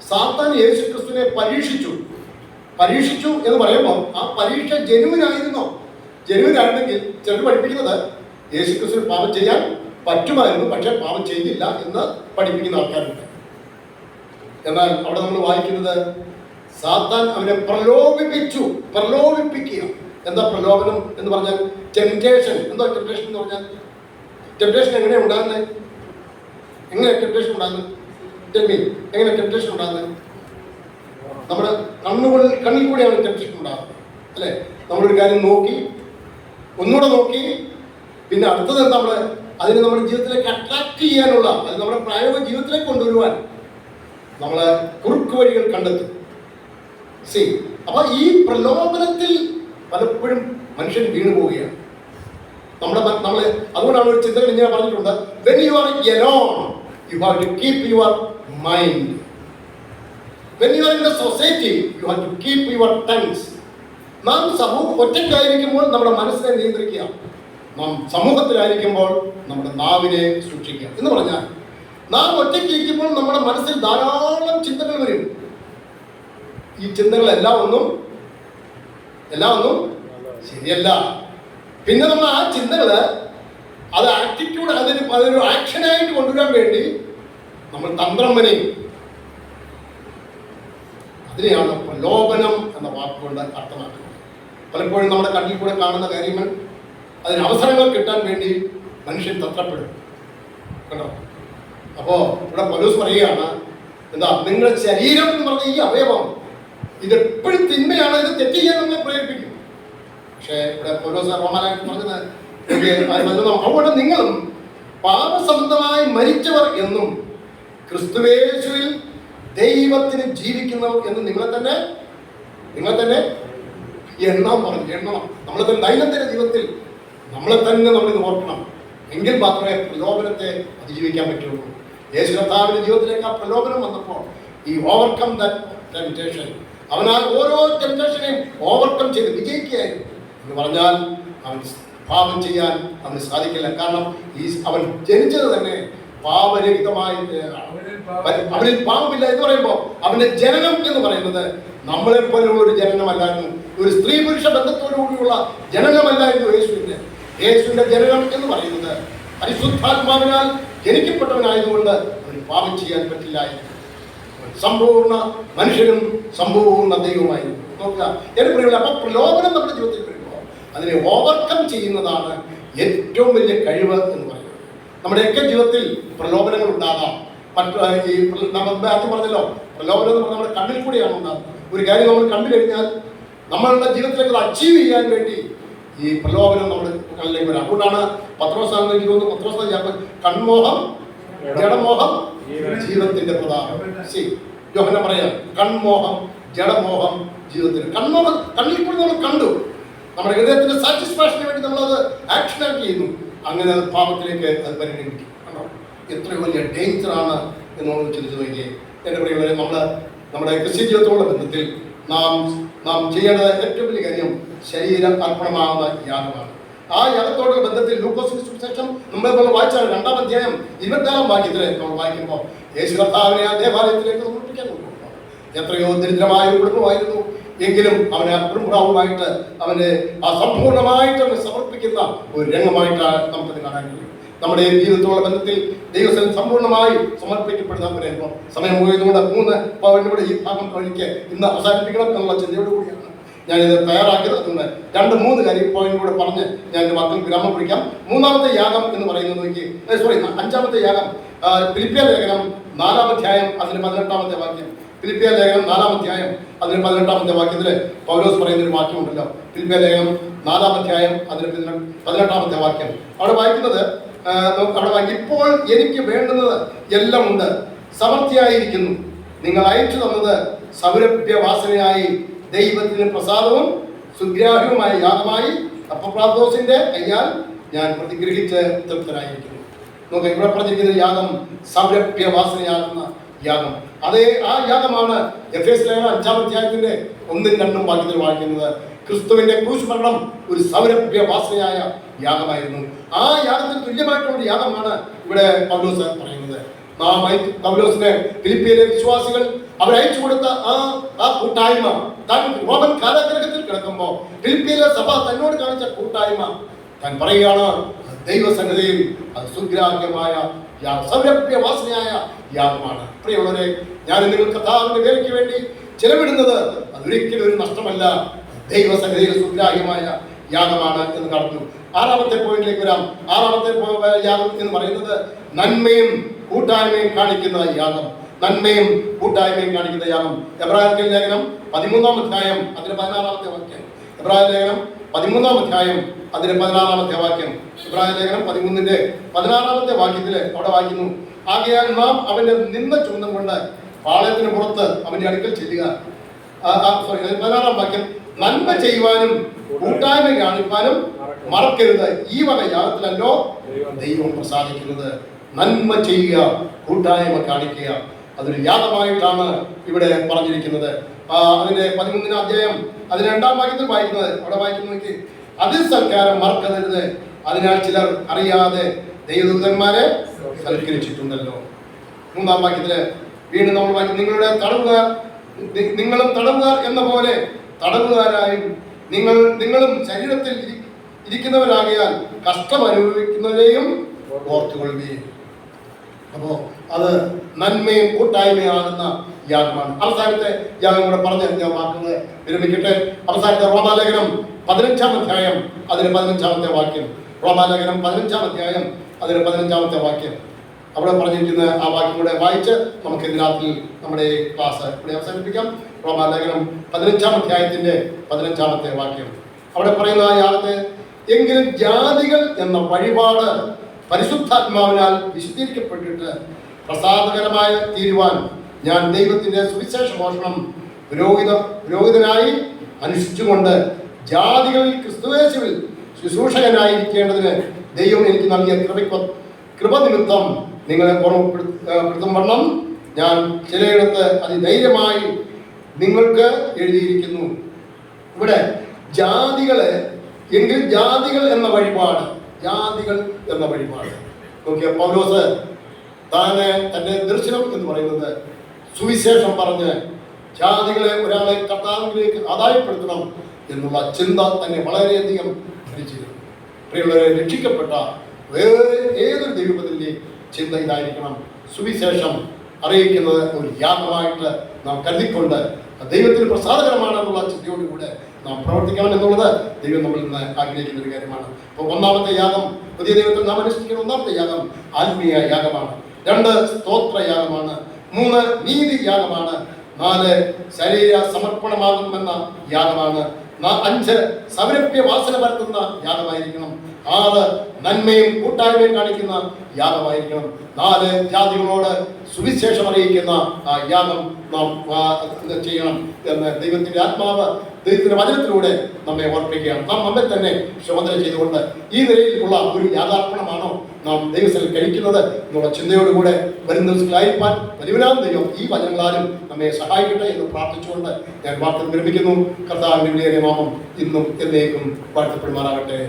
സാത്താൻ യേശു ക്രിസ്തുവിനെ പരീക്ഷിച്ചു എന്ന് പറയുമ്പോൾ ആ പരീക്ഷ ജനുവിനായിരുന്നോ? ജനുവിനായിരുന്നെങ്കിൽ ചിലർ പഠിപ്പിക്കുന്നത് യേശു ക്രിസ്തുവിന് പാപം ചെയ്യാൻ പറ്റുമായിരുന്നു, പക്ഷെ പാപം ചെയ്തില്ല എന്ന് പഠിപ്പിക്കുന്ന ആൾക്കാരുണ്ട്. എന്നാൽ അവിടെ നമ്മൾ വായിക്കുന്നത്, സാത്താൻ അവനെ പ്രലോഭിപ്പിക്കുക. എന്താ പ്രലോഭനം എന്ന് പറഞ്ഞാൽ? ടെംപ്റ്റേഷൻ. എന്താ ടെംപ്റ്റേഷൻ എന്ന് പറഞ്ഞാൽ? ടെംപ്റ്റേഷൻ എങ്ങനെയാണ് ഉണ്ടാകുന്നത്? എങ്ങനെ ടെംപ്റ്റേഷൻ ഉണ്ടാകുന്നത്? എങ്ങനെ ടെംപ്റ്റേഷൻ ഉണ്ടാകുന്നത്? നമ്മുടെ കണ്ണിൽ കൂടെയാണ് ടെംപ്റ്റേഷൻ ഉണ്ടാകുന്നത്, അല്ലേ? നമ്മളൊരു കാര്യം നോക്കി, ഒന്നുകൂടെ നോക്കി, പിന്നെ അടുത്തത് അതിനെ നമ്മുടെ ജീവിതത്തിലേക്ക് അട്രാക്ട് ചെയ്യാനുള്ള, അത് നമ്മുടെ പ്രായോഗിക ജീവിതത്തിലേക്ക് കൊണ്ടുവരുവാൻ നമ്മൾ കുറുക്ക് വഴികൾ കണ്ടെത്തും. അപ്പൊ ഈ പ്രലോഭനത്തിൽ പലപ്പോഴും മനുഷ്യൻ വീണു പോവുകയാണ്. അതുകൊണ്ടാണ് ഒരു ചിന്തകൾ ഇങ്ങനെ പറഞ്ഞിട്ടുണ്ട്, when you are alone you have to keep your mind, when you are in the society you have to keep your tongues. നാം ഒറ്റയ്ക്കായിരിക്കുമ്പോൾ നമ്മുടെ മനസ്സിനെ നിയന്ത്രിക്കുക, നാം സമൂഹത്തിലായിരിക്കുമ്പോൾ നമ്മുടെ നാവിനെ സൂക്ഷിക്കുക. എന്ന് പറഞ്ഞാൽ, നാം ഒറ്റയ്ക്കിരിക്കുമ്പോൾ നമ്മുടെ മനസ്സിൽ ധാരാളം ചിന്തകൾ വരും. ഈ ചിന്തകളെല്ലാം ഒന്നും ശരിയല്ല. പിന്നെ നമ്മൾ ആ ചിന്തകള് അത് ആറ്റിറ്റ്യൂഡ്, അതൊരു ആക്ഷനായിട്ട് കൊണ്ടുവരാൻ വേണ്ടി നമ്മൾ തന്ത്രം വരെയും. അതിനെയാണ് പ്രലോഭനം എന്ന വാക്കുകൊണ്ട് അർത്ഥമാക്കുന്നത്. പലപ്പോഴും നമ്മുടെ കണ്ണിൽ കൂടെ കാണുന്ന കാര്യങ്ങൾ, അതിന് അവസരങ്ങൾ കിട്ടാൻ വേണ്ടി മനുഷ്യൻ തത്രപ്പെടും, കേട്ടോ. അപ്പോൾ ഇവിടെ പൗലോസ് പറയുകയാണ്, എന്താ, നിങ്ങളുടെ ശരീരം എന്ന് പറഞ്ഞ ഈ അവയവം ഇതെപ്പോഴും തിന്മയാണ്, ഇത് തെറ്റ് ചെയ്യാൻ നമ്മളെ പ്രേരിപ്പിക്കും. പക്ഷേ ഇവിടെ പൗലോസ് റോമാലേഖനത്തിൽ പറഞ്ഞത്, അതുകൊണ്ട് നിങ്ങളും പാപസംബന്ധമായി മരിച്ചവർ എന്നും ക്രിസ്തുയേശുവിൽ ദൈവത്തിന് ജീവിക്കുന്നവർ എന്ന് നിങ്ങളെ തന്നെ എണ്ണണം. നമ്മളെ തന്നെ ദൈനംദിന ജീവിതത്തിൽ നമ്മളെ തന്നെ നമ്മളിത് ഓർക്കണം. എങ്കിൽ മാത്രമേ പ്രലോഭനത്തെ അതിജീവിക്കാൻ പറ്റുള്ളൂ. യേശു കർത്താവിന്റെ ജീവിതത്തിലേക്ക് ആ പ്രലോഭനം വന്നപ്പോൾ ഈ ഓവർകം ദാറ്റ് ടെംപ്റ്റേഷൻ, അവൻ ആ ഓരോ ടെംപ്റ്റേഷനെയും ഓവർകം ചെയ്ത് വിജയിക്കുകയായിരുന്നു. എന്ന് പറഞ്ഞാൽ അവൻ പാപം ചെയ്യാൻ അവന് സാധിക്കില്ല. കാരണം അവൻ ജനിച്ചത് തന്നെ പാപരഹിതമായി, അവനിൽ പാപമില്ല എന്ന് പറയുമ്പോൾ അവന്റെ ജനനം എന്ന് പറയുന്നത് നമ്മളെപ്പോലുള്ള ഒരു ജനനമല്ലായിരുന്നു. ഒരു സ്ത്രീ പുരുഷ ബന്ധത്തോടു കൂടിയുള്ള ജനനമല്ലായിരുന്നു യേശുവിന്റെ. യേശുവിന്റെ ജനനം എന്ന് പറയുന്നത് പരിശുദ്ധാത്മാവിനാൽ ജനിക്കപ്പെട്ടവനായതുകൊണ്ട് അവന് പാപം ചെയ്യാൻ പറ്റില്ലായിരുന്നു. സമ്പൂർണ്ണ മനുഷ്യനും സമ്പൂർണ്ണ ദൈവമായിരുന്നു. നോക്കുക എന്റെ പ്രിയമുള്ള, അപ്പൊ പ്രലോഭനം നമ്മുടെ ജീവിതത്തിൽ വരുമ്പോൾ അതിനെ ഓവർകം ചെയ്യുന്നതാണ് ഏറ്റവും വലിയ കഴിവ് എന്ന് പറയുന്നത്. നമ്മുടെയൊക്കെ ജീവിതത്തിൽ പ്രലോഭനങ്ങൾ ഉണ്ടാകാം. ഈ നമ്മൾ ആദ്യം പറഞ്ഞല്ലോ, പ്രലോഭനം എന്ന് പറഞ്ഞാൽ നമ്മുടെ കണ്ണിൽ കൂടിയാണ് ഉണ്ടാകുന്നത്. ഒരു കാര്യം നമ്മൾ കണ്ടു കഴിഞ്ഞാൽ നമ്മളുടെ ജീവിതത്തിലേക്ക് അച്ചീവ് ചെയ്യാൻ വേണ്ടി ഈ പ്രലോഭനം നമ്മുടെ കണ്ണിലേക്ക് വരാം. അതുകൊണ്ടാണ് പത്രോസാണെന്ന് തോന്നുന്നു, പത്രോസ് കൺമോഹം ജഡമോഹം ജീവിതത്തിന്റെ പ്രധാനം. യോഹന്നാൻ പറയാം, കൺമോഹം ജഡമോഹം ജീവിതത്തിന്. കൺമോഹം കണ്ണിൽ കൂടി നമ്മൾ കണ്ടു, നമ്മുടെ ഹൃദയത്തിന്റെ സാറ്റിസ്ഫാക്ഷന് വേണ്ടി നമ്മളത് ആക്ഷനാക്കി ചെയ്യുന്നു. അങ്ങനെ അത് പാപത്തിലേക്ക് അത് പരിണമിക്കും. എത്രയോ വലിയ ഡേഞ്ചറാണ് എന്നോട് ചിന്തിച്ചു നോക്കിയേ എൻ്റെ പ്രിയമുള്ളവരെ. നമ്മുടെ ക്രിസ്ത്യൻ ജീവിതത്തോടുള്ള ബന്ധത്തിൽ നാം ചെയ്യേണ്ട ഏറ്റവും വലിയ കാര്യം ശരീരം അർപ്പണമാകുന്ന യാഗമാണ്. ആ യാഗത്തോടുള്ള ബന്ധത്തിൽ ലൂക്കോസിന്റെ സുവിശേഷം നമ്മൾ വായിച്ചാൽ 2-ാം അധ്യായം 24-ാം വാക്യത്തിലെ നമ്മൾ വായിക്കുമ്പോൾ യേശു കർത്താവിനെ ആ ദേവാലയത്തിലേക്ക് സമർപ്പിക്കാൻ കൊണ്ടുപോകും. എത്രയോ ദരിദ്രമായ ഒരു കുടുംബമായിരുന്നു, എങ്കിലും അവനെ ആ കുടുംബവുമായിട്ട് അവനെ ആ സമ്പൂർണ്ണമായിട്ട് അവനെ സമർപ്പിക്കുന്ന ഒരു രംഗമായിട്ടാണ് നമുക്കത് കാണാൻ കഴിയും. നമ്മുടെ ജീവിതത്തോടുള്ള ബന്ധത്തിൽ ദൈവത്തിൽ സമ്പൂർണ്ണമായി സമർപ്പിക്കപ്പെടുന്ന സമയം പോയതുകൊണ്ട് 3 പവനിലൂടെ ഈ ഭാഗം വഴിക്ക് ഇന്ന് അവസാനിപ്പിക്കണം എന്നുള്ള ചിന്തയോടുകൂടിയാണ് ഞാനിത് തയ്യാറാക്കിയത്. അതുകൊണ്ട് 2-3 കാര്യം പോയിന്റിലൂടെ പറഞ്ഞ് ഞാൻ എൻ്റെ വാക്കിൽ വിരാമം പിടിക്കാം. 3-ാമത്തെ യാഗം എന്ന് പറയുന്നത് നോക്കി, 5-ാമത്തെ യാഗം ഫിലിപ്പിയ ലേഖനം 4-ാം അധ്യായം അതിന് 18-ാമത്തെ വാക്യം. ഫിലിപ്പിയ ലേഖനം 4-ാം അധ്യായം അതിന് 18-ാമത്തെ വാക്യത്തിൽ പൗലോസ് പറയുന്ന ഒരു വാക്യമുണ്ടല്ലോ. ഫിലിപ്പിയ ലേഖനം 4-ാം അധ്യായം അതിന് 18-ാമത്തെ വാക്യം. അവിടെ വായിക്കുന്നത് ഇപ്പോൾ എനിക്ക് വേണ്ടുന്നത് എല്ലാം ഉണ്ട്, സമൃദ്ധിയായിരിക്കുന്നു. നിങ്ങൾ അയച്ചു തന്നത് സൗരഭ്യവാസനയായി ദൈവത്തിന് പ്രസാദവും സുഗ്രാഹ്യവുമായ യാഗമായി അപ്പപ്രാദോസിന്റെ കയ്യാൽ ഞാൻ പ്രതിഗ്രഹിച്ച് തൃപ്തനായിരിക്കുന്നു. നോക്കുക, ഇവിടെ പറഞ്ഞിരിക്കുന്ന യാഗം സൗരഭ്യവാസനയാകുന്ന യാഗം. അതേ ആ യാഗമാണ് എഫേസ്യ ലേഖനം 5-ാം അധ്യായത്തിന്റെ 1-2 വാക്യത്തിൽ വായിക്കുന്നത്. ക്രിസ്തുവിന്റെ ക്രൂശ് മരണം ഒരു സൗരഭ്യവാസനയായ യാഗമായിരുന്നു. ആ യാഗത്തിന് തുല്യമായിട്ടുള്ള ഒരു യാഗമാണ് ഇവിടെ പൗലോസ് പറയുന്നത്. പൗലോസിനെ ഫിലിപ്പിയിലെ വിശ്വാസികൾ അവരയച്ചു കൊടുത്ത ആ കൂട്ടായ്മ, താൻ റോമൻ കാരാഗ്രഹത്തിൽ കിടക്കുമ്പോൾ ഫിലിപ്പിയിലെ സഭ തന്നോട് കാണിച്ച കൂട്ടായ്മ താൻ പറയുകയാണ്, ദൈവസന്നിധിയിൽ അത് സുഗ്രാഹ്യമായ സൗരഭ്യവാസനയായ യാഗമാണ്. പ്രിയമുള്ളവരെ, ഞാൻ നിങ്ങൾ കർത്താവിന്റെ വേലയ്ക്ക് വേണ്ടി ചെലവിടുന്നത് അതൊരിക്കലും ഒരു നഷ്ടമല്ല, ദൈവസന്നിധിയിൽ സുഗ്രാഹ്യമായ യാഗമാണ് എന്ന് കാണുന്നു. 6-ാമത്തെ പോയിന്റിലേക്ക് വരാം. 6-ാമത്തെ യാഗം എന്ന് പറയുന്നത് നന്മയും കൂട്ടായ്മയും കാണിക്കുന്ന യാഗം. നന്മയും കൂട്ടായ്മയും കാണിക്കുന്ന യാഗം. എബ്രായർ ലേഖനം 13-ാം അധ്യായം അതിന് 16-ാമത്തെ വാക്യം. എബ്രായർ ലേഖനം 13-ാം അധ്യായം അതിന് 16-ാമത്തെ വാക്യം. എബ്രായർ ലേഖനം 13-ന്റെ 16-ാമത്തെ വാക്യത്തില് അവിടെ വായിക്കുന്നു, ആകയാൽ നാം അവന്റെ നിന്ന ചുമന്നും കൊണ്ട് പാളയത്തിന് പുറത്ത് അവന്റെ അടുക്കൽ ചെല്ലുക. 16-ാം വാക്യം, നന്മ ചെയ്യുവാനും കൂട്ടായ്മ കാണിപ്പാനും മറക്കരുത്, ഈ വക യാഗത്തിലല്ലോ ദൈവം പ്രസാദിക്കുന്നത്. നന്മ ചെയ്യുക, കൂട്ടായ്മ കാണിക്കുക, അതൊരു യാഗമായിട്ടാണ് ഇവിടെ പറഞ്ഞിരിക്കുന്നത്. അതിന്റെ 13-ാം അധ്യായം അതിന് 2-ാം വാക്യത്തിൽ വായിക്കുന്നത്, അവിടെ വായിക്കുന്നത്, അതിൽ സൽക്കാരം മറക്കരുത്, അതിനാൽ ചിലർ അറിയാതെ ദൈവദൂതന്മാരെ സൽക്കരിച്ചിട്ടുണ്ടല്ലോ. 3-ാം വാക്യത്തില് വീണ്ടും നമ്മൾ വായിക്കും, നിങ്ങളും തടവുകാർ എന്ന പോലെ തടവുകാരായും നിങ്ങളും ശരീരത്തിൽ ഇരിക്കുന്നവരാകിയാൽ കഷ്ടം അനുഭവിക്കുന്നവരെയും ഓർത്തുകൊള്ളുകയും. അപ്പോ അത് നന്മയും കൂട്ടായ്മയാകുന്ന യാഗമാണ്. അവസാനത്തെ യാഗം കൂടെ പറഞ്ഞ് ഞാൻ വാക്കുന്നത് വിരമിക്കട്ടെ. അവസാനത്തെ റോമാലേഖനം 15-ാം അധ്യായം അതിന് 15-ാമത്തെ വാക്യം. റോമാലേഖനം 15-ാം അധ്യായം അതിന് 15-ാമത്തെ വാക്യം. അവിടെ പറഞ്ഞിരിക്കുന്ന ആ വാക്യം കൂടെ വായിച്ച് നമുക്ക് ഇന്ന് രാത്രി നമ്മുടെ ക്ലാസ് ഇവിടെ അവസാനിപ്പിക്കാം. റോമാലേഖനം 15-ാം അധ്യായത്തിന്റെ 15-ാമത്തെ വാക്യം. അവിടെ പറയുന്ന ആ യാഗത്തെ, എങ്കിലും ജാതികൾ എന്ന വഴിപാട് പരിശുദ്ധാത്മാവിനാൽ വിശദീകരിക്കപ്പെട്ടിട്ട് പ്രസാദകരമായ തീരുവാൻ ഞാൻ ദൈവത്തിന്റെ സുവിശേഷ മോഷണം പുരോഹിതനായി അനുഷ്ഠിച്ചുകൊണ്ട് ജാതികളിൽ ക്രിസ്തുയേശുവിൽ ശുശ്രൂഷകനായിരിക്കേണ്ടതിന് ദൈവം എനിക്ക് നൽകിയ കൃപ നിമിത്തം നിങ്ങളെ ഓർമ്മപ്പെടുത്തും വണ്ണം ഞാൻ ചിലയിടത്ത് അതിധൈര്യമായി നിങ്ങൾക്ക് എഴുതിയിരിക്കുന്നു. ഇവിടെ ജാതികള് എങ്കിൽ ജാതികൾ എന്ന വഴിപാട് നോക്കിയ പൗലോസ് തന്റെ ദർശനം എന്ന് പറയുന്നത് സുവിശേഷം പറഞ്ഞ് ജാതികളെ ഒരാളെ കർത്താവിലേക്ക് ആദായപ്പെടുത്തണം, എന്നുള്ള ചിന്ത തന്നെ വളരെയധികം ധരിച്ചിരുന്നു. പ്രിയമുള്ളവരെ, രക്ഷിക്കപ്പെട്ട വേറെ ഏതൊരു ദൈവത്തിൻ്റെയും ചിന്ത ഇതായിരിക്കണം: സുവിശേഷം അറിയിക്കുന്നത് ഒരു യാഗമായിട്ട് നാം കരുതിക്കൊണ്ട് ദൈവത്തിന് പ്രസാദകരമാണെന്നുള്ള ചിന്തയോടുകൂടെ നാം പ്രവർത്തിക്കണം എന്നുള്ളത് ദൈവം നമ്മളിൽ നിന്ന് ആഗ്രഹിക്കുന്ന ഒരു കാര്യമാണ്. അപ്പോൾ ഒന്നാമത്തെ യാഗം, പുതിയ ദൈവത്തിൽ നാം അനുഷ്ഠിക്കുന്ന ഒന്നാമത്തെ യാഗം ആത്മീയ യാഗമാണ്. 2 സ്തോത്ര യാഗമാണ്. 3 നീതി യാഗമാണ്. 4 ശരീര സമർപ്പണമാകുമെന്ന യാഗമാണ്. 5 സൗരഭ്യ വാസന പരത്തുന്ന യാഗമായിരിക്കണം. 6 നന്മയും കൂട്ടായ്മയും കാണിക്കുന്ന യാഗമായിരിക്കണം. 4 ജാതികളോട് സുവിശേഷം അറിയിക്കുന്ന യാഗം നാം ചെയ്യണം എന്ന് ദൈവത്തിന്റെ ആത്മാവ്, ദൈവത്തിന്റെ വചനത്തിലൂടെ നമ്മെ ഓർപ്പിക്കുകയാണ്. നാം നമ്മെ തന്നെ ശോധന ചെയ്തുകൊണ്ട് ഈ നിലയിലുള്ള ഒരു യാഥാർത്ഥ്യമാണോ നാം ദൈവത്തിൽ കഴിക്കുന്നത് എന്നുള്ള ചിന്തയോടുകൂടെ വരുന്ന ദിവസങ്ങളായിരിക്കാൻ വലിയവനാം ദൈവം ഈ വചനങ്ങളാലും നമ്മെ സഹായിക്കട്ടെ എന്ന് പ്രാർത്ഥിച്ചുകൊണ്ട് ഞാൻ വാർത്ത വിരമിക്കുന്നു. കർത്താവിന്റെ വിലയേറിയ നാമം ഇന്നും എന്നേക്കും വാഴ്ത്തപ്പെടുമാറാകട്ടെ.